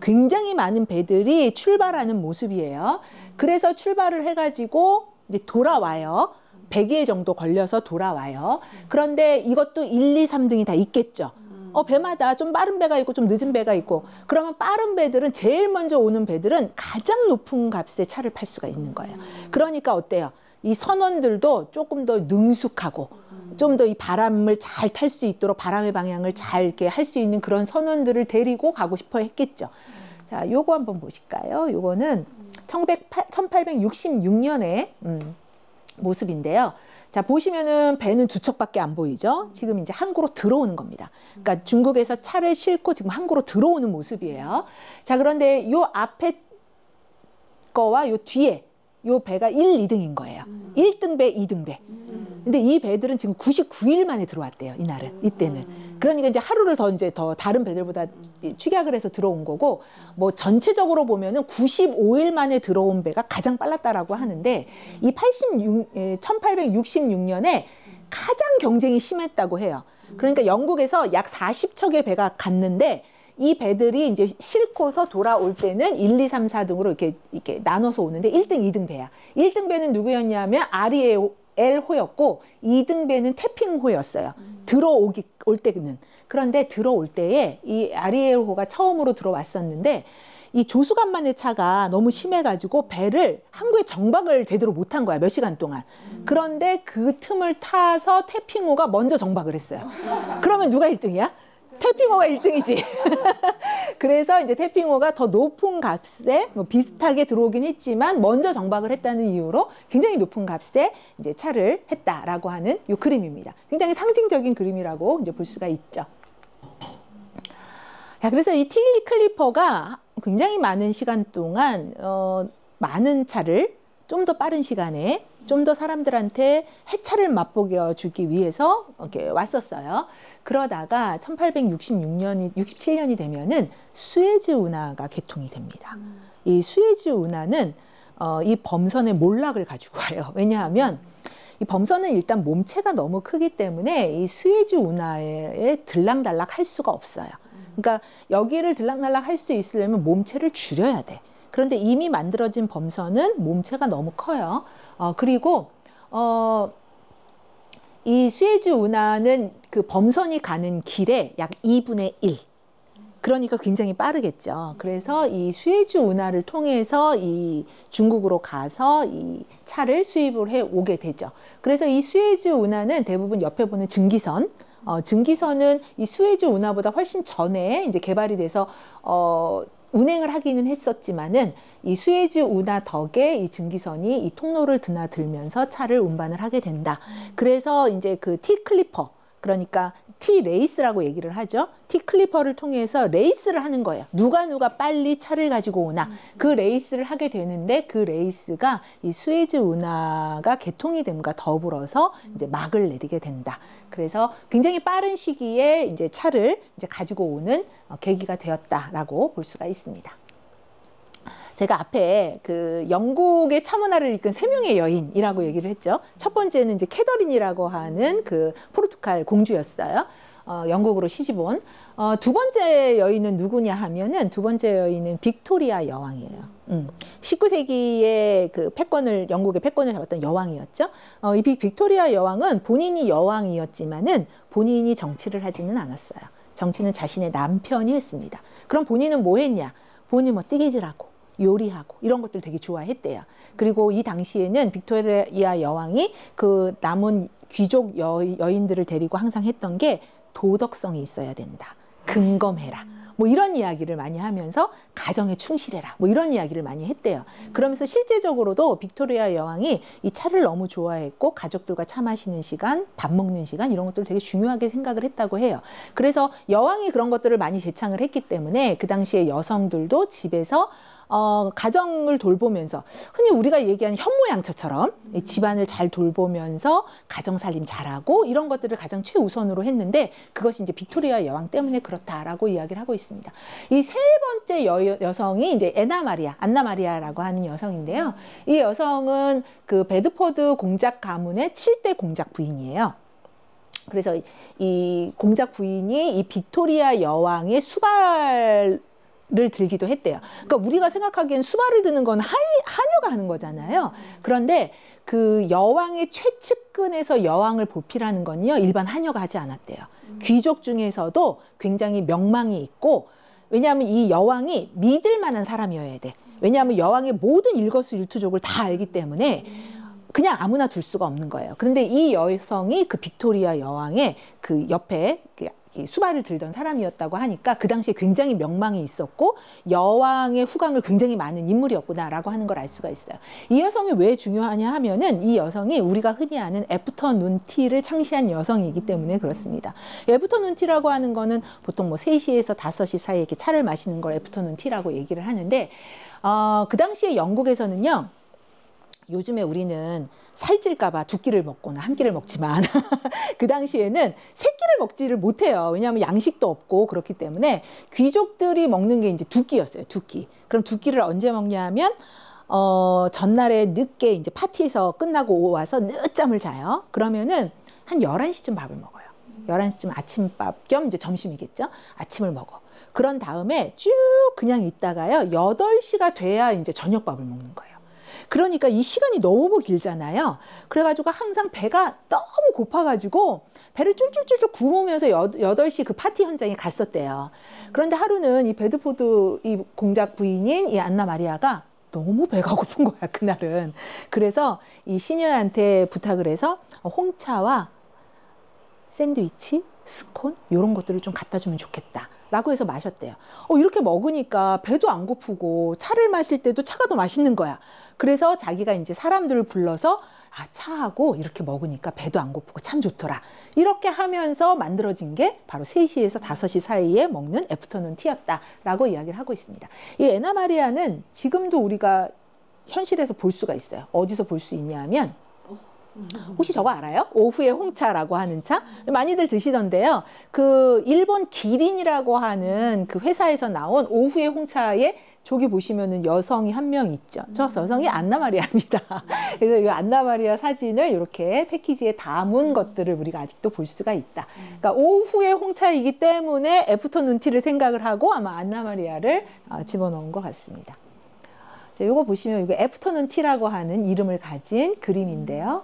[SPEAKER 1] 굉장히 많은 배들이 출발하는 모습이에요. 그래서 출발을 해가지고 이제 돌아와요. 100일 정도 걸려서 돌아와요. 그런데 이것도 1, 2, 3등이 다 있겠죠. 배마다 좀 빠른 배가 있고 좀 늦은 배가 있고 그러면 빠른 배들은 제일 먼저 오는 배들은 가장 높은 값에 차를 팔 수가 있는 거예요. 그러니까 어때요? 이 선원들도 조금 더 능숙하고 좀 더 이 바람을 잘 탈 수 있도록 바람의 방향을 잘 이렇게 할 수 있는 그런 선원들을 데리고 가고 싶어 했겠죠. 자, 요거 한번 보실까요? 요거는 1866년에 모습인데요. 자, 보시면은 배는 두 척밖에 안 보이죠? 지금 이제 항구로 들어오는 겁니다. 그러니까 중국에서 차를 싣고 지금 항구로 들어오는 모습이에요. 자, 그런데 요 앞에 거와 요 뒤에 요 배가 1, 2등인 거예요. 1등 배, 2등 배. 근데 이 배들은 지금 99일 만에 들어왔대요. 이날은, 이때는. 그러니까 이제 하루를 더 다른 배들보다 축약을 해서 들어온 거고, 뭐 전체적으로 보면은 95일 만에 들어온 배가 가장 빨랐다라고 하는데, 이 1866년에 가장 경쟁이 심했다고 해요. 그러니까 영국에서 약 40척의 배가 갔는데, 이 배들이 이제 싣고서 돌아올 때는 1, 2, 3, 4등으로 이렇게 나눠서 오는데 1등, 2등 배야. 1등 배는 누구였냐면 아리엘호였고 2등 배는 태핑호였어요. 올 때는. 그런데 들어올 때에 이 아리엘호가 처음으로 들어왔었는데 이 조수간만의 차가 너무 심해가지고 배를 항구에 정박을 제대로 못한 거야. 몇 시간 동안. 그런데 그 틈을 타서 태핑호가 먼저 정박을 했어요. 그러면 누가 1등이야? 태핑호가 1등이지. 그래서 이제 태핑호가 더 높은 값에 뭐 비슷하게 들어오긴 했지만 먼저 정박을 했다는 이유로 굉장히 높은 값에 이제 차를 했다라고 하는 이 그림입니다. 굉장히 상징적인 그림이라고 이제 볼 수가 있죠. 자, 그래서 이 티클리퍼가 굉장히 많은 시간 동안 많은 차를 좀 더 빠른 시간에 좀 더 사람들한테 해차를 맛보게 주기 위해서 이렇게 왔었어요. 그러다가 1867년이 되면은 수에즈 운하가 개통이 됩니다. 이 수에즈 운하는 이 범선의 몰락을 가지고 와요. 왜냐하면 이 범선은 일단 몸체가 너무 크기 때문에 이 수에즈 운하에 들락날락 할 수가 없어요. 그러니까 여기를 들락날락 할 수 있으려면 몸체를 줄여야 돼. 그런데 이미 만들어진 범선은 몸체가 너무 커요. 그리고 이 수에즈 운하는 그 범선이 가는 길의 약 2분의 1. 그러니까 굉장히 빠르겠죠. 그래서 이 수에즈 운하를 통해서 이 중국으로 가서 이 차를 수입을 해 오게 되죠. 그래서 이 수에즈 운하는 대부분 옆에 보는 증기선, 증기선은 이 수에즈 운하보다 훨씬 전에 이제 개발이 돼서 운행을 하기는 했었지만은 이 수에즈 운하 덕에 이 증기선이 이 통로를 드나들면서 차를 운반을 하게 된다. 그래서 이제 그 T클리퍼, 그러니까 T레이스라고 얘기를 하죠. T클리퍼를 통해서 레이스를 하는 거예요. 누가 빨리 차를 가지고 오나. 그 레이스를 하게 되는데 그 레이스가 이 수에즈 운하가 개통이 됨과 더불어서 이제 막을 내리게 된다. 그래서 굉장히 빠른 시기에 이제 차를 이제 가지고 오는 계기가 되었다라고 볼 수가 있습니다. 제가 앞에 그 영국의 차 문화를 이끈 3명의 여인이라고 얘기를 했죠. 첫 번째는 이제 캐더린이라고 하는 그 포르투갈 공주였어요. 영국으로 시집온. 두 번째 여인은 누구냐 하면은 두 번째 여인은 빅토리아 여왕이에요. 19세기에 그 영국의 패권을 잡았던 여왕이었죠. 이 빅토리아 여왕은 본인이 여왕이었지만은 본인이 정치를 하지는 않았어요. 정치는 자신의 남편이 했습니다. 그럼 본인은 뭐 했냐? 본인이 뭐 뜨개질하고 요리하고 이런 것들 되게 좋아했대요. 그리고 이 당시에는 빅토리아 여왕이 그 남은 귀족 여인들을 데리고 항상 했던 게 도덕성이 있어야 된다. 근검해라. 뭐 이런 이야기를 많이 하면서 가정에 충실해라. 뭐 이런 이야기를 많이 했대요. 그러면서 실제적으로도 빅토리아 여왕이 이 차를 너무 좋아했고 가족들과 차 마시는 시간, 밥 먹는 시간 이런 것들을 되게 중요하게 생각을 했다고 해요. 그래서 여왕이 그런 것들을 많이 제창을 했기 때문에 그 당시에 여성들도 집에서 가정을 돌보면서 흔히 우리가 얘기하는 현모양처처럼 이 집안을 잘 돌보면서 가정 살림 잘하고 이런 것들을 가장 최우선으로 했는데 그것이 이제 빅토리아 여왕 때문에 그렇다라고 이야기를 하고 있습니다. 이 세 번째 여성이 이제 안나 마리아라고 하는 여성인데요. 이 여성은 그 베드포드 공작 가문의 7대 공작 부인이에요. 그래서 이 공작 부인이 이 빅토리아 여왕의 수발을 들기도 했대요. 그러니까 우리가 생각하기엔 수발을 드는 건 하녀가 하는 거잖아요. 그런데 그 여왕의 최측근에서 여왕을 보필하는 건요, 일반 하녀가 하지 않았대요. 귀족 중에서도 굉장히 명망이 있고, 왜냐하면 이 여왕이 믿을 만한 사람이어야 돼. 왜냐하면 여왕의 모든 일거수일투족을 다 알기 때문에 그냥 아무나 둘 수가 없는 거예요. 그런데 이 여성이 그 빅토리아 여왕의 그 옆에 수발을 들던 사람이었다고 하니까 그 당시에 굉장히 명망이 있었고 여왕의 후광을 굉장히 많은 인물이었구나라고 하는 걸 알 수가 있어요. 이 여성이 왜 중요하냐 하면은 이 여성이 우리가 흔히 아는 애프터눈 티를 창시한 여성이기 때문에 그렇습니다. 애프터눈 티라고 하는 거는 보통 뭐 3시에서 5시 사이에 이렇게 차를 마시는 걸 애프터눈 티라고 얘기를 하는데 그 당시에 영국에서는요. 요즘에 우리는 살찔까봐 2끼를 먹거나 1끼를 먹지만 그 당시에는 3끼를 먹지를 못해요. 왜냐하면 양식도 없고 그렇기 때문에 귀족들이 먹는 게 이제 2끼였어요. 2끼. 그럼 2끼를 언제 먹냐 하면 전날에 늦게 이제 파티에서 끝나고 와서 늦잠을 자요. 그러면은 한 11시쯤 밥을 먹어요. 11시쯤 아침밥 겸 이제 점심이겠죠. 아침을 먹어. 그런 다음에 쭉 그냥 있다가요. 8시가 돼야 이제 저녁밥을 먹는 거예요. 그러니까 이 시간이 너무 길잖아요. 그래가지고 항상 배가 너무 고파가지고 배를 쫄쫄쫄쫄 굶으면서 8시 그 파티 현장에 갔었대요. 그런데 하루는 이 베드포드 이 공작 부인인 이 안나 마리아가 너무 배가 고픈 거야, 그날은. 그래서 이 시녀한테 부탁을 해서 홍차와 샌드위치, 스콘 이런 것들을 좀 갖다 주면 좋겠다. 라고 해서 마셨대요. 이렇게 먹으니까 배도 안 고프고 차를 마실 때도 차가 더 맛있는 거야. 그래서 자기가 이제 사람들을 불러서 차하고 이렇게 먹으니까 배도 안 고프고 참 좋더라. 이렇게 하면서 만들어진 게 바로 3시에서 5시 사이에 먹는 애프터눈 티였다라고 이야기를 하고 있습니다. 이 애나 마리아는 지금도 우리가 현실에서 볼 수가 있어요. 어디서 볼 수 있냐 하면 혹시 저거 알아요? 오후의 홍차라고 하는 차? 많이들 드시던데요. 그 일본 기린이라고 하는 그 회사에서 나온 오후의 홍차에 저기 보시면은 여성이 한 명 있죠. 저 여성이 안나 마리아입니다. 그래서 이 안나 마리아 사진을 이렇게 패키지에 담은 것들을 우리가 아직도 볼 수가 있다. 그러니까 오후의 홍차이기 때문에 애프터눈 티를 생각을 하고 아마 안나 마리아를 집어넣은 것 같습니다. 자, 이거 보시면 이거 애프터눈 티라고 하는 이름을 가진 그림인데요.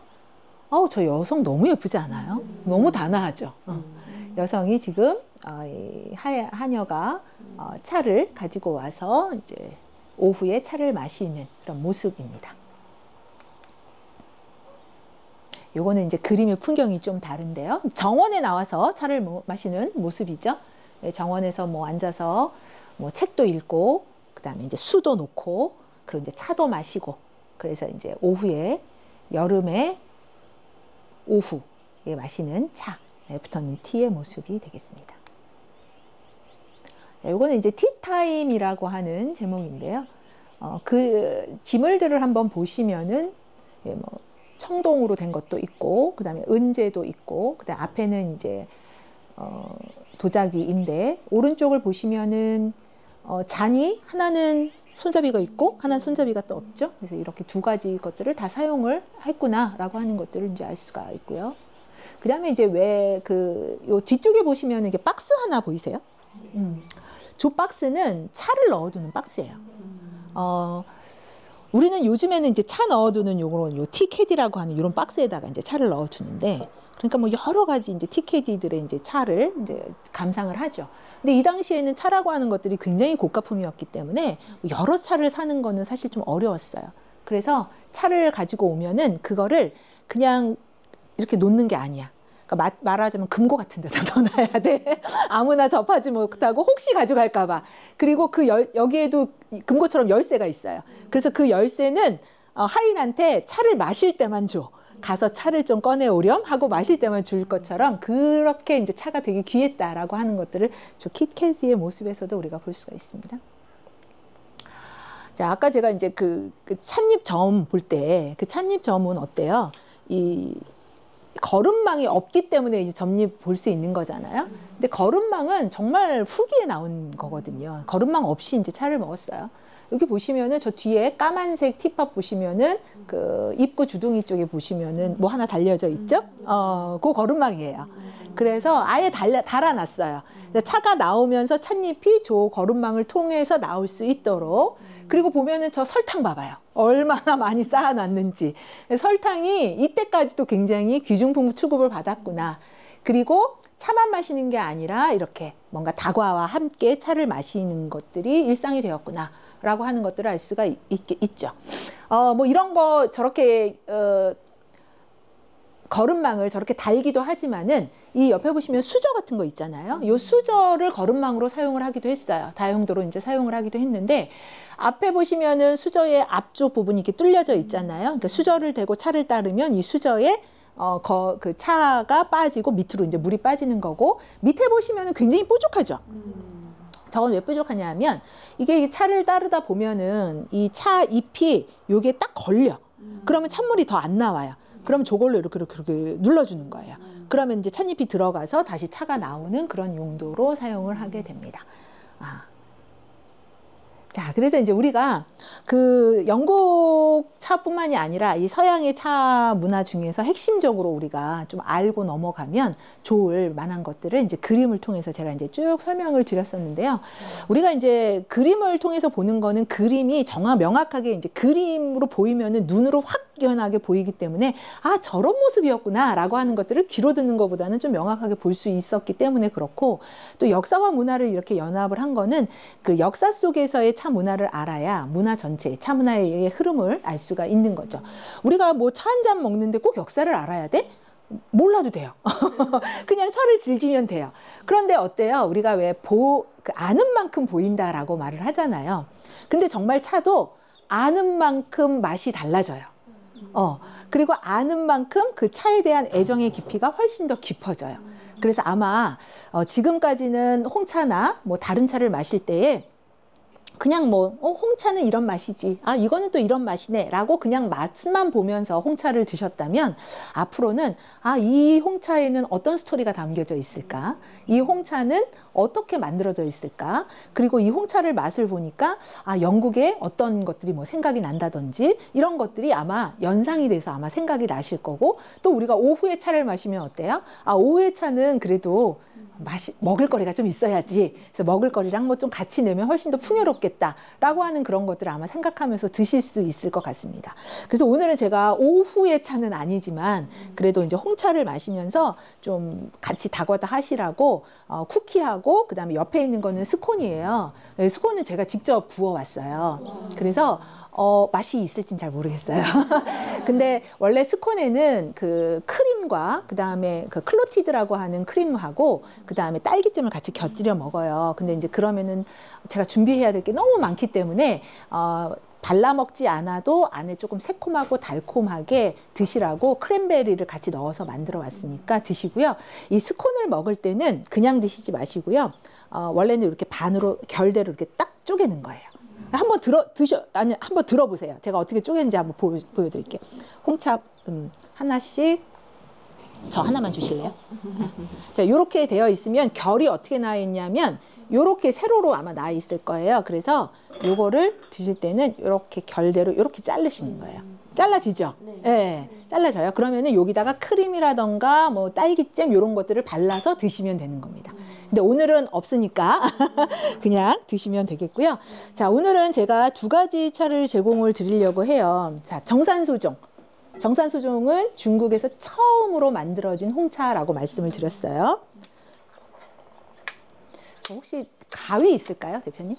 [SPEAKER 1] 저 여성 너무 예쁘지 않아요? 너무 단아하죠. 여성이 지금 하녀가 차를 가지고 와서 이제 오후에 차를 마시는 그런 모습입니다. 요거는 이제 그림의 풍경이 좀 다른데요. 정원에 나와서 차를 마시는 모습이죠. 정원에서 뭐 앉아서 뭐 책도 읽고, 그 다음에 이제 수도 놓고, 그리고 이제 차도 마시고, 그래서 이제 오후에 여름에 오후에 마시는 차, 애프터눈 티의 모습이 되겠습니다. 이거는 이제 티타임이라고 하는 제목인데요. 그 기물들을 한번 보시면은 뭐 청동으로 된 것도 있고, 그 다음에 은재도 있고, 그 다음에 앞에는 이제 도자기인데 오른쪽을 보시면은 잔이 하나는 손잡이가 있고 하나는 손잡이가 또 없죠. 그래서 이렇게 두 가지 것들을 다 사용을 했구나라고 하는 것들을 이제 알 수가 있고요. 그 다음에 이제 요 뒤쪽에 보시면 이게 박스 하나 보이세요? 저 박스는 차를 넣어두는 박스예요. 우리는 요즘에는 이제 차 넣어두는 요런 요 티캐디라고 하는 이런 박스에다가 이제 차를 넣어두는데, 그러니까 뭐 여러 가지 이제 티캐디들의 이제 차를 이제 감상을 하죠. 근데 이 당시에는 차라고 하는 것들이 굉장히 고가품이었기 때문에 여러 차를 사는 거는 사실 좀 어려웠어요. 그래서 차를 가지고 오면은 그거를 그냥 이렇게 놓는 게 아니야. 그러니까 말하자면 금고 같은 데다 넣어놔야 돼. 아무나 접하지 못하고 혹시 가져갈까 봐. 그리고 여기에도 금고처럼 열쇠가 있어요. 그래서 그 열쇠는 하인한테 차를 마실 때만 줘. 가서 차를 좀 꺼내오렴 하고 마실 때만 줄 것처럼 그렇게 이제 차가 되게 귀했다라고 하는 것들을 저 킷캐디의 모습에서도 우리가 볼 수가 있습니다. 자, 아까 제가 이제 그 찻잎점 볼 때 그 찻잎점은 어때요? 이 거름망이 없기 때문에 이제 점잎 볼 수 있는 거잖아요. 근데 거름망은 정말 후기에 나온 거거든요. 거름망 없이 이제 차를 먹었어요. 여기 보시면은 저 뒤에 까만색 티팝 보시면은 그 입구 주둥이 쪽에 보시면은 뭐 하나 달려져 있죠? 그 거름망이에요. 그래서 아예 달아놨어요. 차가 나오면서 찻잎이 저 거름망을 통해서 나올 수 있도록. 그리고 보면은 저 설탕 봐봐요. 얼마나 많이 쌓아놨는지. 설탕이 이때까지도 굉장히 귀중품 취급을 받았구나. 그리고 차만 마시는 게 아니라 이렇게 뭔가 다과와 함께 차를 마시는 것들이 일상이 되었구나 라고 하는 것들을 알 수가 있죠. 뭐 이런 거 저렇게 거름망을 저렇게 달기도 하지만은 이 옆에 보시면 수저 같은 거 있잖아요. 이 수저를 거름망으로 사용을 하기도 했어요. 다용도로 이제 사용을 하기도 했는데, 앞에 보시면은 수저의 앞쪽 부분이 이렇게 뚫려져 있잖아요. 그러니까 수저를 대고 차를 따르면 이 수저에 그 차가 빠지고 밑으로 이제 물이 빠지는 거고, 밑에 보시면은 굉장히 뾰족하죠. 저건 왜 뾰족하냐 하면 이게 차를 따르다 보면은 이 차 잎이 요게 딱 걸려. 그러면 찬물이 더 안 나와요. 그럼 저걸로 이렇게 눌러주는 거예요. 그러면 이제 찻잎이 들어가서 다시 차가 나오는 그런 용도로 사용을 하게 됩니다. 자, 그래서 이제 우리가 그 영국 차뿐만이 아니라 이 서양의 차 문화 중에서 핵심적으로 우리가 좀 알고 넘어가면 좋을 만한 것들을 이제 그림을 통해서 제가 이제 쭉 설명을 드렸었는데요. 우리가 이제 그림을 통해서 보는 거는 그림이 명확하게 이제 그림으로 보이면은 눈으로 확연하게 보이기 때문에 아, 저런 모습이었구나 라고 하는 것들을 귀로 듣는 것보다는 좀 명확하게 볼 수 있었기 때문에 그렇고, 또 역사와 문화를 이렇게 연합을 한 거는 그 역사 속에서의 차 문화를 알아야 문화 전체, 차 문화의 흐름을 알 수가 있는 거죠. 우리가 뭐 차 한 잔 먹는데 꼭 역사를 알아야 돼? 몰라도 돼요. 그냥 차를 즐기면 돼요. 그런데 어때요? 우리가 왜 아는 만큼 보인다라고 말을 하잖아요. 근데 정말 차도 아는 만큼 맛이 달라져요. 그리고 아는 만큼 그 차에 대한 애정의 깊이가 훨씬 더 깊어져요. 그래서 아마 지금까지는 홍차나 뭐 다른 차를 마실 때에 그냥 뭐 홍차는 이런 맛이지, 아 이거는 또 이런 맛이네 라고 그냥 맛만 보면서 홍차를 드셨다면, 앞으로는 아, 이 홍차에는 어떤 스토리가 담겨져 있을까, 이 홍차는 어떻게 만들어져 있을까, 그리고 이 홍차를 맛을 보니까 아, 영국의 어떤 것들이 뭐 생각이 난다든지 이런 것들이 아마 연상이 돼서 아마 생각이 나실 거고, 또 우리가 오후에 차를 마시면 어때요? 아, 오후의 차는 그래도 먹을거리가 좀 있어야지. 그래서 먹을거리랑 뭐 좀 같이 내면 훨씬 더 풍요롭겠다라고 하는 그런 것들을 아마 생각하면서 드실 수 있을 것 같습니다. 그래서 오늘은 제가 오후의 차는 아니지만 그래도 이제 홍차를 마시면서 좀 같이 다과도 하시라고 쿠키하고 그다음에 옆에 있는 거는 스콘이에요. 스콘은 제가 직접 구워왔어요. 그래서 맛이 있을진 잘 모르겠어요. 근데 원래 스콘에는 그 크림과 그다음에 그 클로티드라고 하는 크림하고 그다음에 딸기잼을 같이 곁들여 먹어요. 근데 이제 그러면은 제가 준비해야 될 게 너무 많기 때문에 발라 먹지 않아도 안에 조금 새콤하고 달콤하게 드시라고 크랜베리를 같이 넣어서 만들어 왔으니까 드시고요. 이 스콘을 먹을 때는 그냥 드시지 마시고요. 원래는 이렇게 반으로 결대로 이렇게 딱 쪼개는 거예요. 한번 한번 들어보세요. 제가 어떻게 쪼개는지 한번 보여드릴게요. 홍차 하나씩, 저 하나만 주실래요? 자, 이렇게 되어 있으면 결이 어떻게 나 있냐면 이렇게 세로로 아마 나 있을 거예요. 그래서 요거를 드실 때는 이렇게 결대로 이렇게 자르시는 거예요. 잘라지죠? 네, 잘라져요. 그러면은 여기다가 크림이라던가 뭐 딸기잼 이런 것들을 발라서 드시면 되는 겁니다. 근데 오늘은 없으니까 그냥 드시면 되겠고요. 자, 오늘은 제가 두 가지 차를 제공을 드리려고 해요. 자, 정산소종. 정산소종은 중국에서 처음으로 만들어진 홍차라고 말씀을 드렸어요. 혹시 가위 있을까요, 대표님?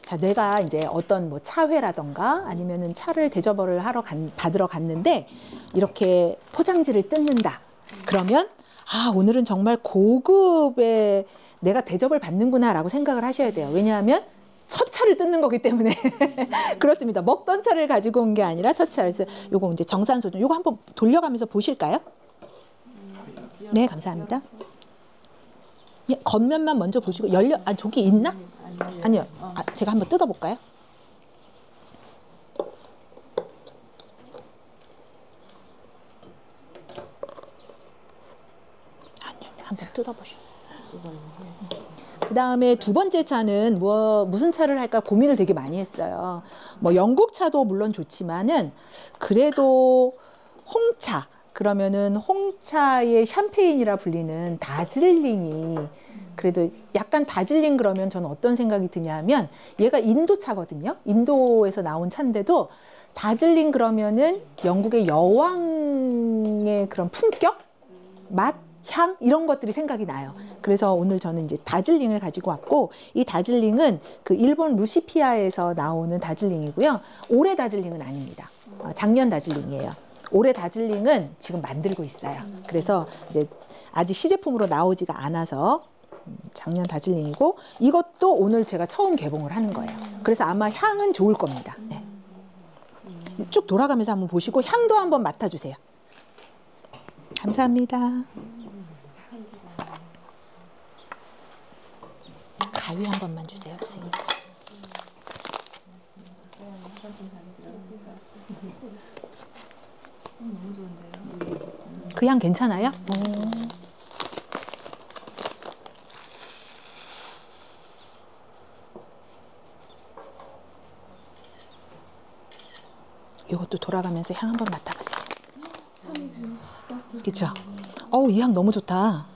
[SPEAKER 1] 자, 내가 이제 어떤 뭐 차회라던가 아니면은 차를 대접을 받으러 갔는데 이렇게 포장지를 뜯는다. 그러면 아, 오늘은 정말 고급의 내가 대접을 받는구나라고 생각을 하셔야 돼요. 왜냐하면 첫 차를 뜯는 거기 때문에 그렇습니다. 먹던 차를 가지고 온 게 아니라 첫 차를. 그래서 요거 이제 정산소종, 요거 한번 돌려가면서 보실까요? 네, 감사합니다. 그냥 겉면만 먼저 보시고 저기 있나? 아니요. 제가 한번 뜯어볼까요? 아니요. 한번 뜯어보시오. 그 다음에 두 번째 차는 무슨 차를 할까 고민을 되게 많이 했어요. 뭐 영국 차도 물론 좋지만은 그래도 홍차, 그러면은 홍차의 샴페인이라 불리는 다즐링이 그래도 약간 다즐링 그러면 저는 어떤 생각이 드냐면 얘가 인도 차거든요. 인도에서 나온 차인데도 다즐링 그러면은 영국의 여왕의 그런 품격, 맛, 향 이런 것들이 생각이 나요. 그래서 오늘 저는 이제 다즐링을 가지고 왔고 이 다즐링은 그 일본 루시피아에서 나오는 다즐링이고요. 올해 다즐링은 아닙니다. 작년 다즐링이에요. 올해 다즐링은 지금 만들고 있어요. 그래서 이제 아직 시제품으로 나오지가 않아서 작년 다즐링이고 이것도 오늘 제가 처음 개봉을 하는 거예요. 그래서 아마 향은 좋을 겁니다. 네. 쭉 돌아가면서 한번 보시고 향도 한번 맡아주세요. 감사합니다. 가위 한 번만 주세요, 선생님.
[SPEAKER 3] 너무 좋은데요?
[SPEAKER 1] 그 향 괜찮아요? 이것도 돌아가면서 향 한번 맡아보세요. 그렇죠? 어우, 이 향 너무 좋다.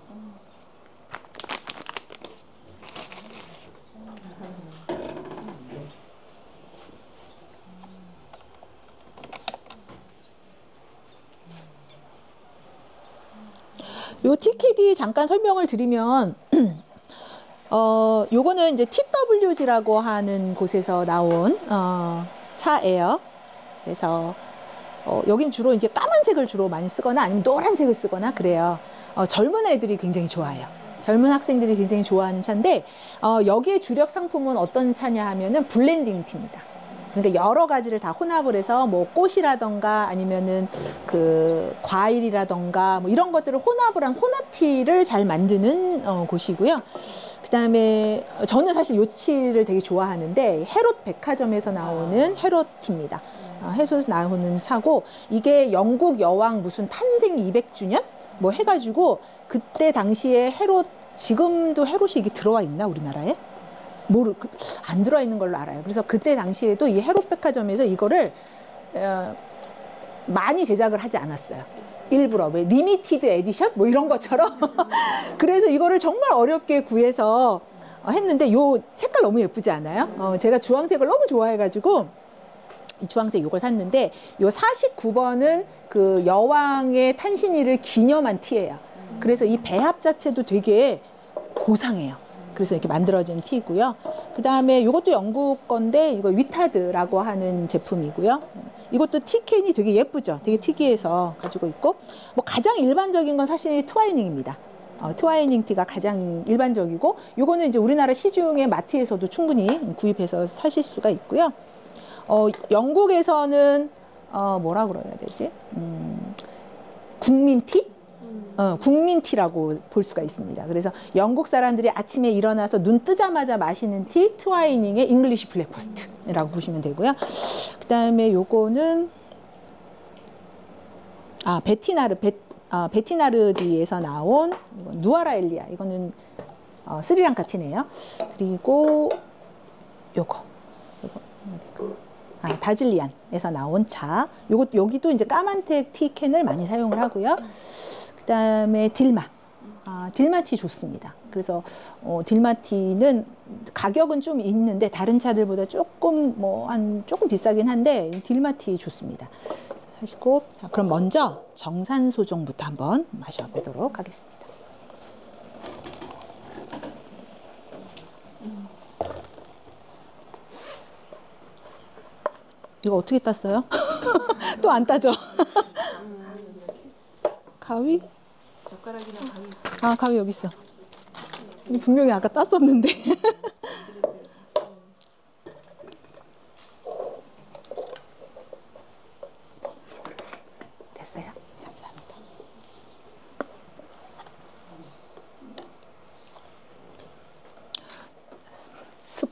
[SPEAKER 1] 요 TKD 잠깐 설명을 드리면 요거는 이제 TWG라고 하는 곳에서 나온 차예요. 그래서 여긴 주로 이제 까만색을 주로 많이 쓰거나 아니면 노란색을 쓰거나 그래요. 젊은 애들이 굉장히 좋아해요. 젊은 학생들이 굉장히 좋아하는 차인데 여기에 주력 상품은 어떤 차냐 하면은 블렌딩 티입니다. 그러니까 여러 가지를 다 혼합을 해서 뭐 꽃이라던가 아니면은 그 과일이라던가 뭐 이런 것들을 혼합을 한 혼합티를 잘 만드는 곳이고요. 그다음에 저는 사실 요 티를 되게 좋아하는데 헤롯 백화점에서 나오는 헤롯티입니다. 헤롯에서 나오는 차고 이게 영국 여왕 무슨 탄생 200주년 뭐 해가지고 그때 당시에 헤롯 지금도 헤롯이 이게 들어와 있나 우리나라에? 안 들어와 있는 걸로 알아요. 그래서 그때 당시에도 이 헤롯 백화점에서 이거를 많이 제작을 하지 않았어요. 일부러 왜 리미티드 에디션 뭐 이런 것처럼 그래서 이거를 정말 어렵게 구해서 했는데 요 색깔 너무 예쁘지 않아요? 제가 주황색을 너무 좋아해가지고 이 주황색 이걸 샀는데 요 49번은 그 여왕의 탄신일을 기념한 티예요. 그래서 이 배합 자체도 되게 고상해요. 그래서 이렇게 만들어진 티고요. 그 다음에 이것도 영국 건데 이거 위타드라고 하는 제품이고요. 이것도 티캔이 되게 예쁘죠. 되게 특이해서 가지고 있고 뭐 가장 일반적인 건 사실 트와이닝입니다. 트와이닝 티가 가장 일반적이고 요거는 이제 우리나라 시중의 마트에서도 충분히 구입해서 사실 수가 있고요. 영국에서는 뭐라 그래야 되지? 국민티? 국민티라고 볼 수가 있습니다. 그래서 영국 사람들이 아침에 일어나서 눈 뜨자마자 마시는 티, 트와이닝의 잉글리시 블랙퍼스트라고 보시면 되고요. 그 다음에 요거는 베티나르디에서 나온 누아라 엘리아. 이거는 스리랑카 티네요. 그리고 요거 다즐리안에서 나온 차. 여기도 이제 까만색 티캔을 많이 사용을 하고요. 그다음에 딜마티 좋습니다. 그래서 딜마티는 가격은 좀 있는데 다른 차들보다 조금 조금 비싸긴 한데 딜마티 좋습니다. 하시고 그럼 먼저 정산소종부터 한번 마셔보도록 하겠습니다. 이거 어떻게 땄어요? 또 안 따죠? 가위?
[SPEAKER 3] 젓가락이랑 가위 있어요.
[SPEAKER 1] 아, 가위 여기 있어. 분명히 아까 땄었는데. 됐어요? 감사합니다.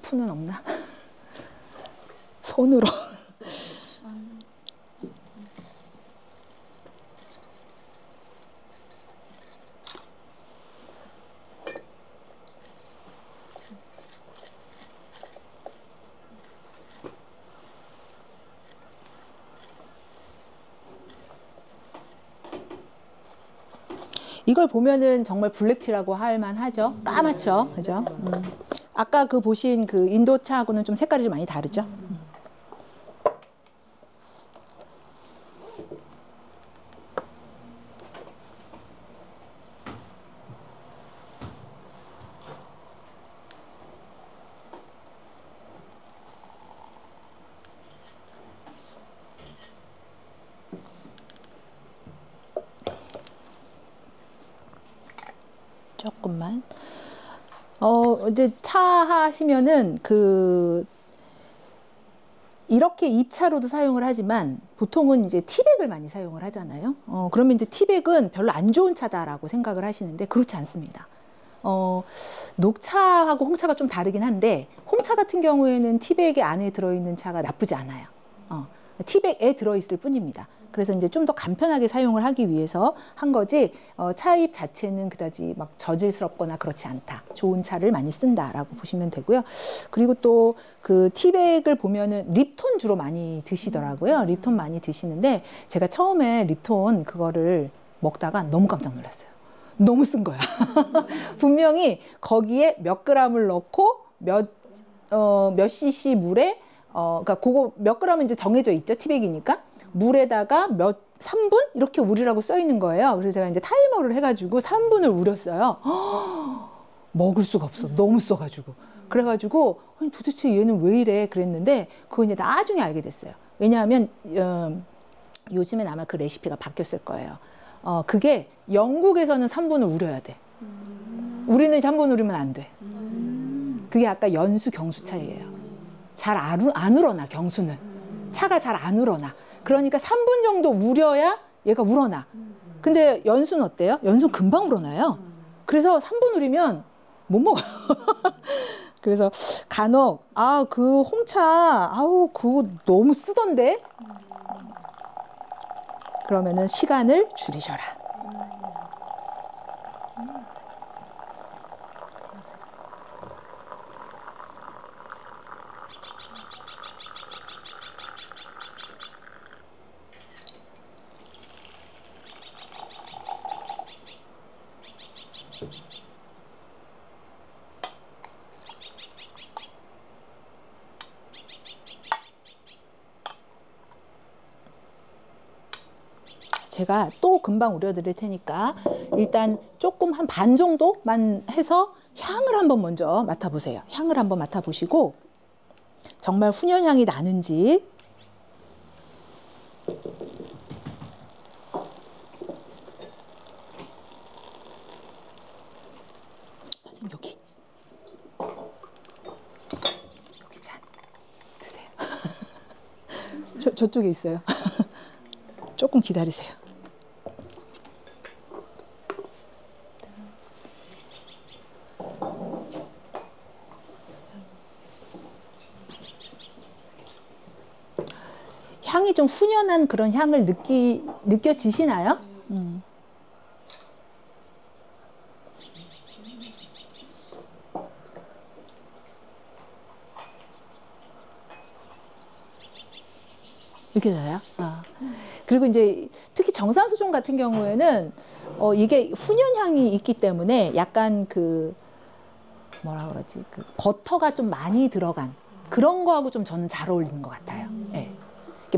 [SPEAKER 1] 스푼은 없나? 손으로. 이걸 보면은 정말 블랙티라고 할 만하죠. 까맣죠, 그죠? 아까 그 보신 그 인도차하고는 좀 색깔이 좀 많이 다르죠. 조금만. 이제 차 하시면은 이렇게 입차로도 사용을 하지만 보통은 이제 티백을 많이 사용을 하잖아요. 그러면 이제 티백은 별로 안 좋은 차다라고 생각을 하시는데 그렇지 않습니다. 녹차하고 홍차가 좀 다르긴 한데 홍차 같은 경우에는 티백에 안에 들어있는 차가 나쁘지 않아요. 티백에 들어있을 뿐입니다. 그래서 이제 좀 더 간편하게 사용을 하기 위해서 한 거지, 차잎 자체는 그다지 막 저질스럽거나 그렇지 않다. 좋은 차를 많이 쓴다라고 보시면 되고요. 그리고 또 그 티백을 보면은 립톤 주로 많이 드시더라고요. 립톤 많이 드시는데 제가 처음에 립톤 그거를 먹다가 너무 깜짝 놀랐어요. 너무 쓴 거야. 분명히 거기에 몇 그램을 넣고 몇 cc 물에 그러니까 그거 몇 그램은 이제 정해져 있죠. 티백이니까. 물에다가 3분? 이렇게 우리라고 써 있는 거예요. 그래서 제가 이제 타이머를 해가지고 3분을 우렸어요. 먹을 수가 없어. 너무 써가지고. 그래가지고, 아니, 도대체 얘는 왜 이래? 그랬는데, 그거 이제 나중에 알게 됐어요. 왜냐하면, 요즘엔 아마 그 레시피가 바뀌었을 거예요. 그게 영국에서는 3분을 우려야 돼. 우리는 3분 우리면 안 돼. 그게 아까 연수 경수 차이예요. 잘 안 우러나, 경수는. 차가 잘 안 우러나. 그러니까 3분 정도 우려야 얘가 우러나. 근데 연수는 어때요? 연수는 금방 우러나요. 그래서 3분 우리면 못 먹어요. 그래서 간혹 그 홍차 그거 너무 쓰던데? 그러면은 시간을 줄이셔라. 제가 또 금방 우려드릴 테니까 일단 조금 한 반 정도만 해서 향을 한번 먼저 맡아보세요. 향을 한번 맡아보시고 정말 훈연향이 나는지. 선생님 여기 잔 드세요. 저쪽에 있어요. 조금 기다리세요. 향이 좀 훈연한 그런 향을 느껴지시나요? 느껴져요? 그리고 이제 특히 정산수종 같은 경우에는 이게 훈연향이 있기 때문에 약간 뭐라 그러지? 버터가 좀 많이 들어간 그런 거하고 좀 저는 잘 어울리는 것 같아요. 네.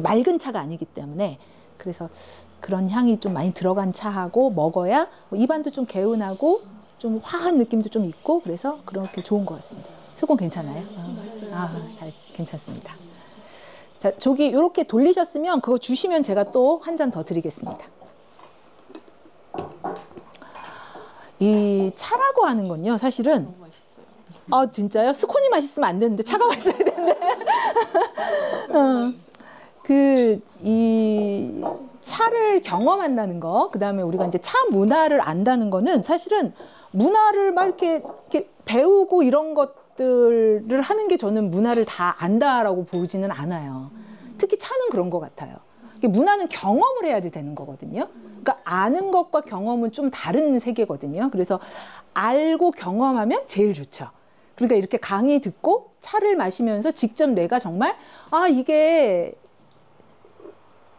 [SPEAKER 1] 맑은 차가 아니기 때문에 그래서 그런 향이 좀 많이 들어간 차하고 먹어야 입안도 좀 개운하고 좀 화한 느낌도 좀 있고 그래서 그렇게 좋은 것 같습니다. 수건 괜찮아요? 잘 괜찮습니다. 자, 저기 이렇게 돌리셨으면 그거 주시면 제가 또 한 잔 더 드리겠습니다. 이 차라고 하는 건요, 사실은 진짜요? 스콘이 맛있으면 안 되는데 차가 맛있어야 되는데. 이 차를 경험한다는 거, 그 다음에 우리가 이제 차 문화를 안다는 거는 사실은 문화를 막 이렇게 배우고 이런 것들을 하는 게 저는 문화를 다 안다라고 보지는 않아요. 특히 차는 그런 것 같아요. 문화는 경험을 해야 되는 거거든요. 그러니까 아는 것과 경험은 좀 다른 세계거든요. 그래서 알고 경험하면 제일 좋죠. 그러니까 이렇게 강의 듣고 차를 마시면서 직접 내가 정말 아 이게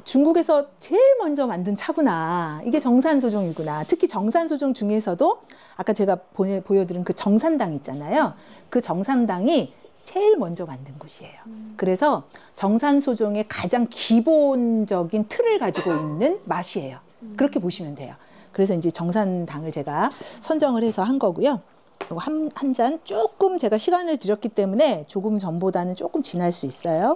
[SPEAKER 1] 중국에서 제일 먼저 만든 차구나. 이게 정산소종이구나. 특히 정산소종 중에서도 아까 제가 보여드린 그 정산당 있잖아요. 그 정산당이 제일 먼저 만든 곳이에요. 그래서 정산소종의 가장 기본적인 틀을 가지고 있는 맛이에요. 그렇게 보시면 돼요. 그래서 이제 정산당을 제가 선정을 해서 한 거고요. 한 잔 조금 제가 시간을 들였기 때문에 조금 전보다는 조금 진할 수 있어요.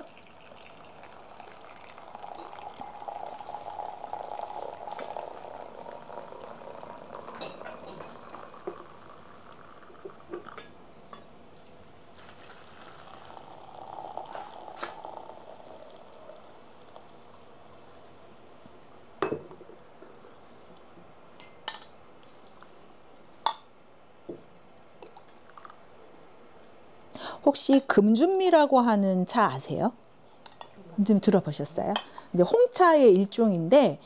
[SPEAKER 1] 혹시 금준미라고 하는 차 아세요? 좀 들어보셨어요? 이제 홍차의 일종인데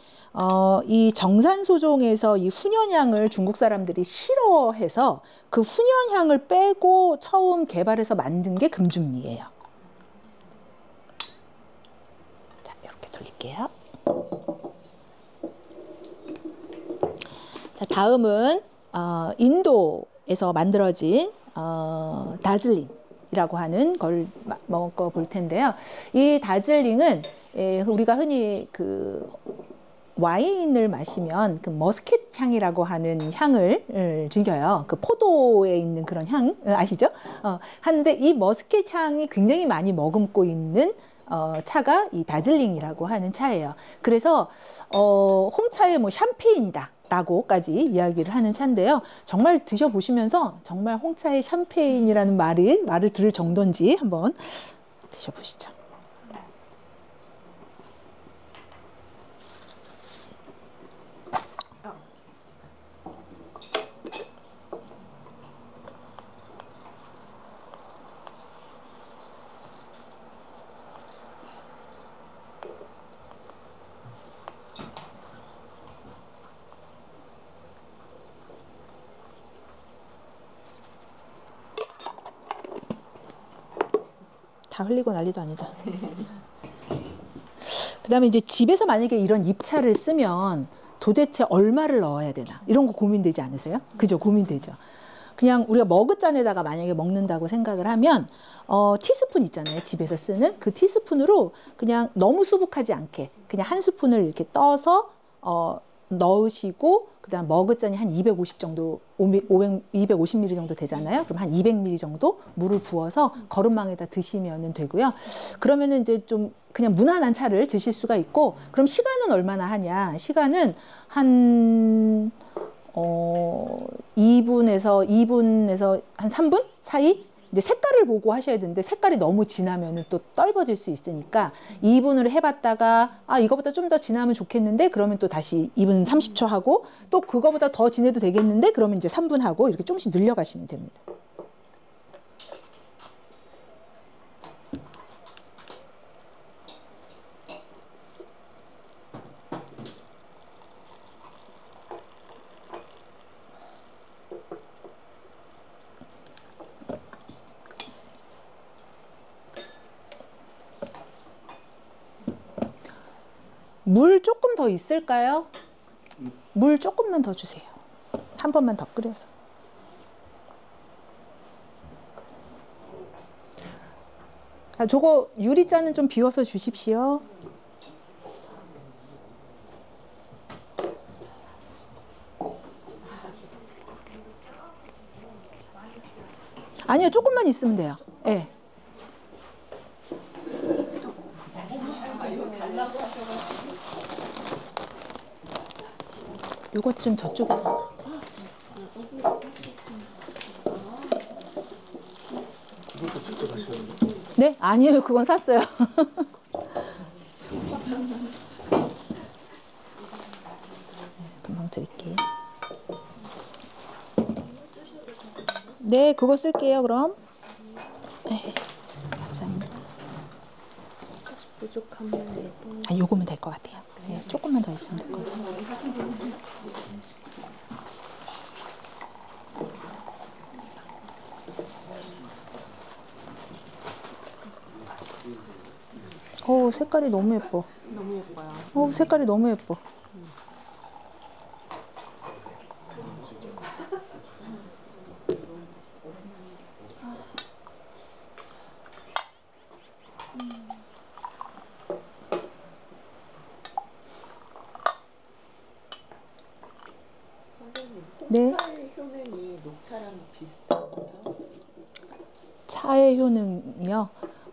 [SPEAKER 1] 이 정산소종에서 이 훈연향을 중국 사람들이 싫어해서 그 훈연향을 빼고 처음 개발해서 만든 게 금준미예요. 자, 이렇게 돌릴게요. 자, 다음은 인도에서 만들어진 다즐링이라고 하는 걸 먹어 볼 텐데요. 이 다즐링은 우리가 흔히 그 와인을 마시면 그 머스켓 향이라고 하는 향을 즐겨요. 그 포도에 있는 그런 향 아시죠? 하는데 이 머스켓 향이 굉장히 많이 머금고 있는 차가 이 다즐링이라고 하는 차예요. 그래서 홍차의 뭐 샴페인이다 라고까지 이야기를 하는 차인데요. 정말 드셔보시면서 정말 홍차의 샴페인이라는 말을 들을 정도인지 한번 드셔보시죠. 다 흘리고 난리도 아니다. 그 다음에 이제 집에서 만약에 이런 잎차를 쓰면 도대체 얼마를 넣어야 되나 이런 거 고민되지 않으세요? 그죠? 고민되죠. 그냥 우리가 머그잔에다가 만약에 먹는다고 생각을 하면 티스푼 있잖아요. 집에서 쓰는 그 티스푼으로 그냥 너무 수북하지 않게 그냥 한 스푼을 이렇게 떠서 넣으시고 그다음 머그잔이 한 250 정도, 250ml 정도 되잖아요. 그럼 한 200ml 정도 물을 부어서 거름망에다 드시면 되고요. 그러면은 이제 좀 그냥 무난한 차를 드실 수가 있고, 그럼 시간은 얼마나 하냐? 시간은 한 2분에서 한 3분 사이? 이제 색깔을 보고 하셔야 되는데 색깔이 너무 진하면 또 떫어질 수 있으니까 2분을 해봤다가 아 이거보다 좀 더 진하면 좋겠는데 그러면 또 다시 2분 30초 하고 또 그거보다 더 진해도 되겠는데 그러면 이제 3분 하고 이렇게 조금씩 늘려가시면 됩니다. 물 조금 더 있을까요? 물 조금만 더 주세요. 한 번만 더 끓여서. 저거 유리잔은 좀 비워서 주십시오. 아니요, 조금만 있으면 돼요. 예. 네. 요것 좀 저쪽에.
[SPEAKER 2] 그것도 직접 하시는 거예요?
[SPEAKER 1] 네? 아니에요. 그건 샀어요. 금방 드릴게요. 네, 그거 쓸게요, 그럼. 네, 감사합니다.
[SPEAKER 3] 부족하면
[SPEAKER 1] 아, 요거면 될 것 같아요. 네, 조금만 더 있으면 될 것 같아요. 오, 색깔이 너무 예뻐.
[SPEAKER 3] 너무 예뻐요.
[SPEAKER 1] 오, 색깔이 너무 예뻐.
[SPEAKER 3] 선생님,
[SPEAKER 1] 네.
[SPEAKER 3] 홍차의 효능이 녹차랑 비슷한가요?
[SPEAKER 1] 차의 효능이요.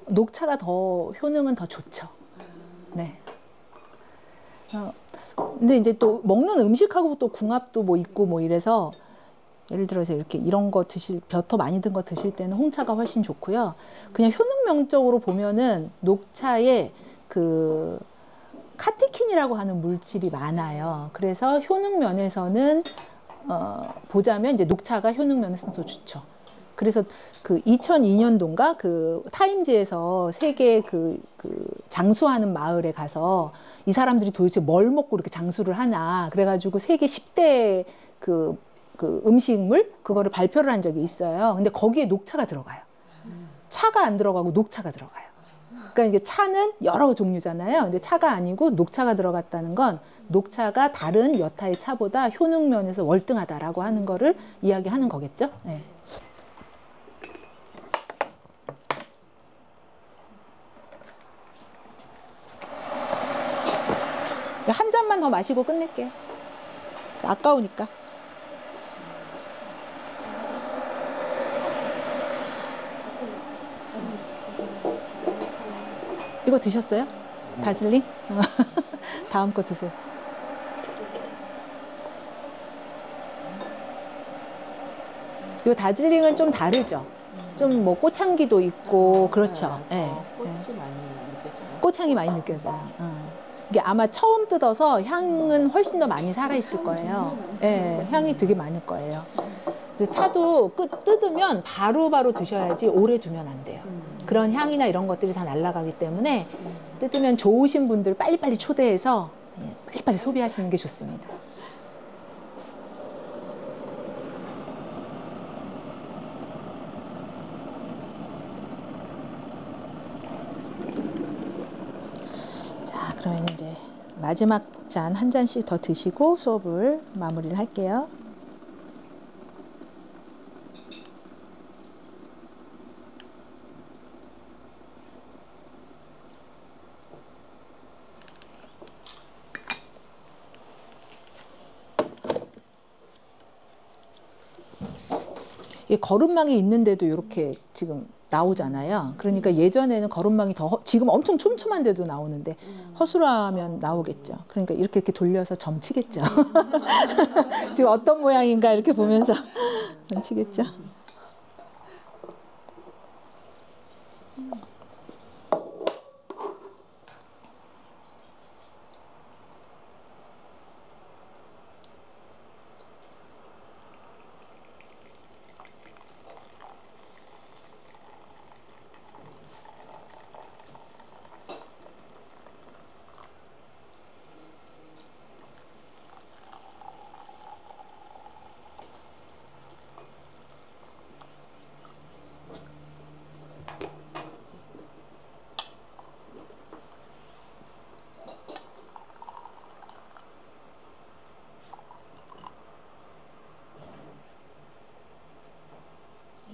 [SPEAKER 1] 녹차가 더 효능은 더 좋죠. 네. 근데 이제 또 먹는 음식하고 또 궁합도 뭐 있고 뭐 이래서 예를 들어서 이렇게 이런 거 드실 벼터 많이 든 거 드실 때는 홍차가 훨씬 좋고요. 그냥 효능명적으로 보면은 녹차에 그 카테킨이라고 하는 물질이 많아요. 그래서 효능 면에서는 보자면 이제 녹차가 효능 면에서는 더 좋죠. 그래서 그 2002년도인가 그 타임즈에서 세계 그 장수하는 마을에 가서 이 사람들이 도대체 뭘 먹고 이렇게 장수를 하나 그래가지고 세계 10대 그 음식물 그거를 발표를 한 적이 있어요. 근데 거기에 녹차가 들어가요. 차가 안 들어가고 녹차가 들어가요. 그러니까 이게 차는 여러 종류잖아요. 근데 차가 아니고 녹차가 들어갔다는 건 녹차가 다른 여타의 차보다 효능 면에서 월등하다라고 하는 거를 이야기하는 거겠죠. 네. 한 잔만 더 마시고 끝낼게요. 아까우니까. 이거 드셨어요? 다즐링? 다음 거 드세요. 이 다즐링은 좀 다르죠? 좀 뭐 꽃향기도 있고 그렇죠. 네.
[SPEAKER 3] 꽃이 많이 느껴져요.
[SPEAKER 1] 꽃향이 많이 느껴져요. 이게 아마 처음 뜯어서 향은 훨씬 더 많이 살아있을 거예요. 네, 향이 되게 많을 거예요. 차도 뜯으면 바로바로 드셔야지 오래 두면 안 돼요. 그런 향이나 이런 것들이 다 날아가기 때문에 뜯으면 좋으신 분들 빨리빨리 초대해서 빨리빨리 소비하시는 게 좋습니다. 자, 그러면 이제 마지막 잔 한 잔씩 더 드시고 수업을 마무리를 할게요. 이 거름망이 있는데도 이렇게 지금 나오잖아요. 그러니까 예전에는 거름망이 지금 엄청 촘촘한데도 나오는데 허술하면 나오겠죠. 그러니까 이렇게 돌려서 점치겠죠. 지금 어떤 모양인가 이렇게 보면서 점치겠죠.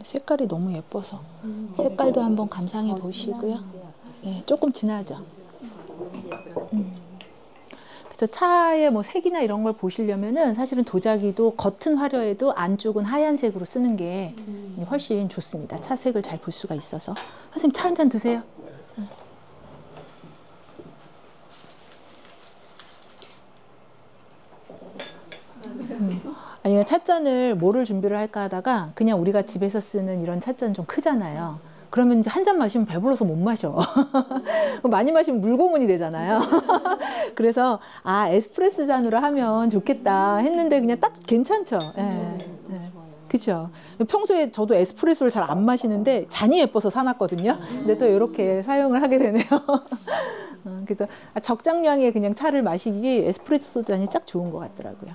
[SPEAKER 1] 색깔이 너무 예뻐서 색깔도 한번 감상해 보시고요. 네, 조금 진하죠. 그래서 차의 뭐 색이나 이런 걸 보시려면은 사실은 도자기도 겉은 화려해도 안쪽은 하얀색으로 쓰는 게 훨씬 좋습니다. 차 색을 잘 볼 수가 있어서. 선생님 차 한 잔 드세요. 아니, 찻잔을 뭐를 준비를 할까 하다가 그냥 우리가 집에서 쓰는 이런 찻잔 좀 크잖아요. 그러면 이제 한 잔 마시면 배불러서 못 마셔. 많이 마시면 물고문이 되잖아요. 그래서 에스프레소 잔으로 하면 좋겠다 했는데 그냥 딱 괜찮죠. 예, 예. 그죠. 평소에 저도 에스프레소를 잘 안 마시는데 잔이 예뻐서 사놨거든요. 근데 또 이렇게 사용을 하게 되네요. 그래서 적당량의 그냥 차를 마시기 에스프레소 잔이 딱 좋은 것 같더라고요.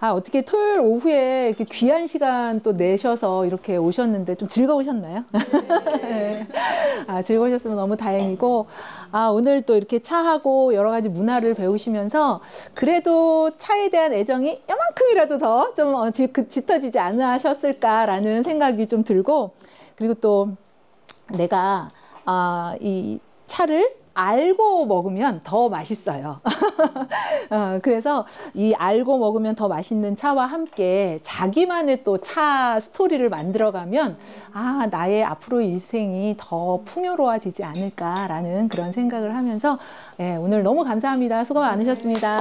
[SPEAKER 1] 어떻게 토요일 오후에 이렇게 귀한 시간 또 내셔서 이렇게 오셨는데 좀 즐거우셨나요? 네. 즐거우셨으면 너무 다행이고, 오늘 또 이렇게 차하고 여러 가지 문화를 배우시면서 그래도 차에 대한 애정이 요만큼이라도 더 좀 짙어지지 않으셨을까라는 생각이 좀 들고, 그리고 또 내가 이 차를 알고 먹으면 더 맛있어요. 그래서 이 알고 먹으면 더 맛있는 차와 함께 자기만의 또 차 스토리를 만들어가면 나의 앞으로 일생이 더 풍요로워지지 않을까라는 그런 생각을 하면서 오늘 너무 감사합니다. 수고 많으셨습니다.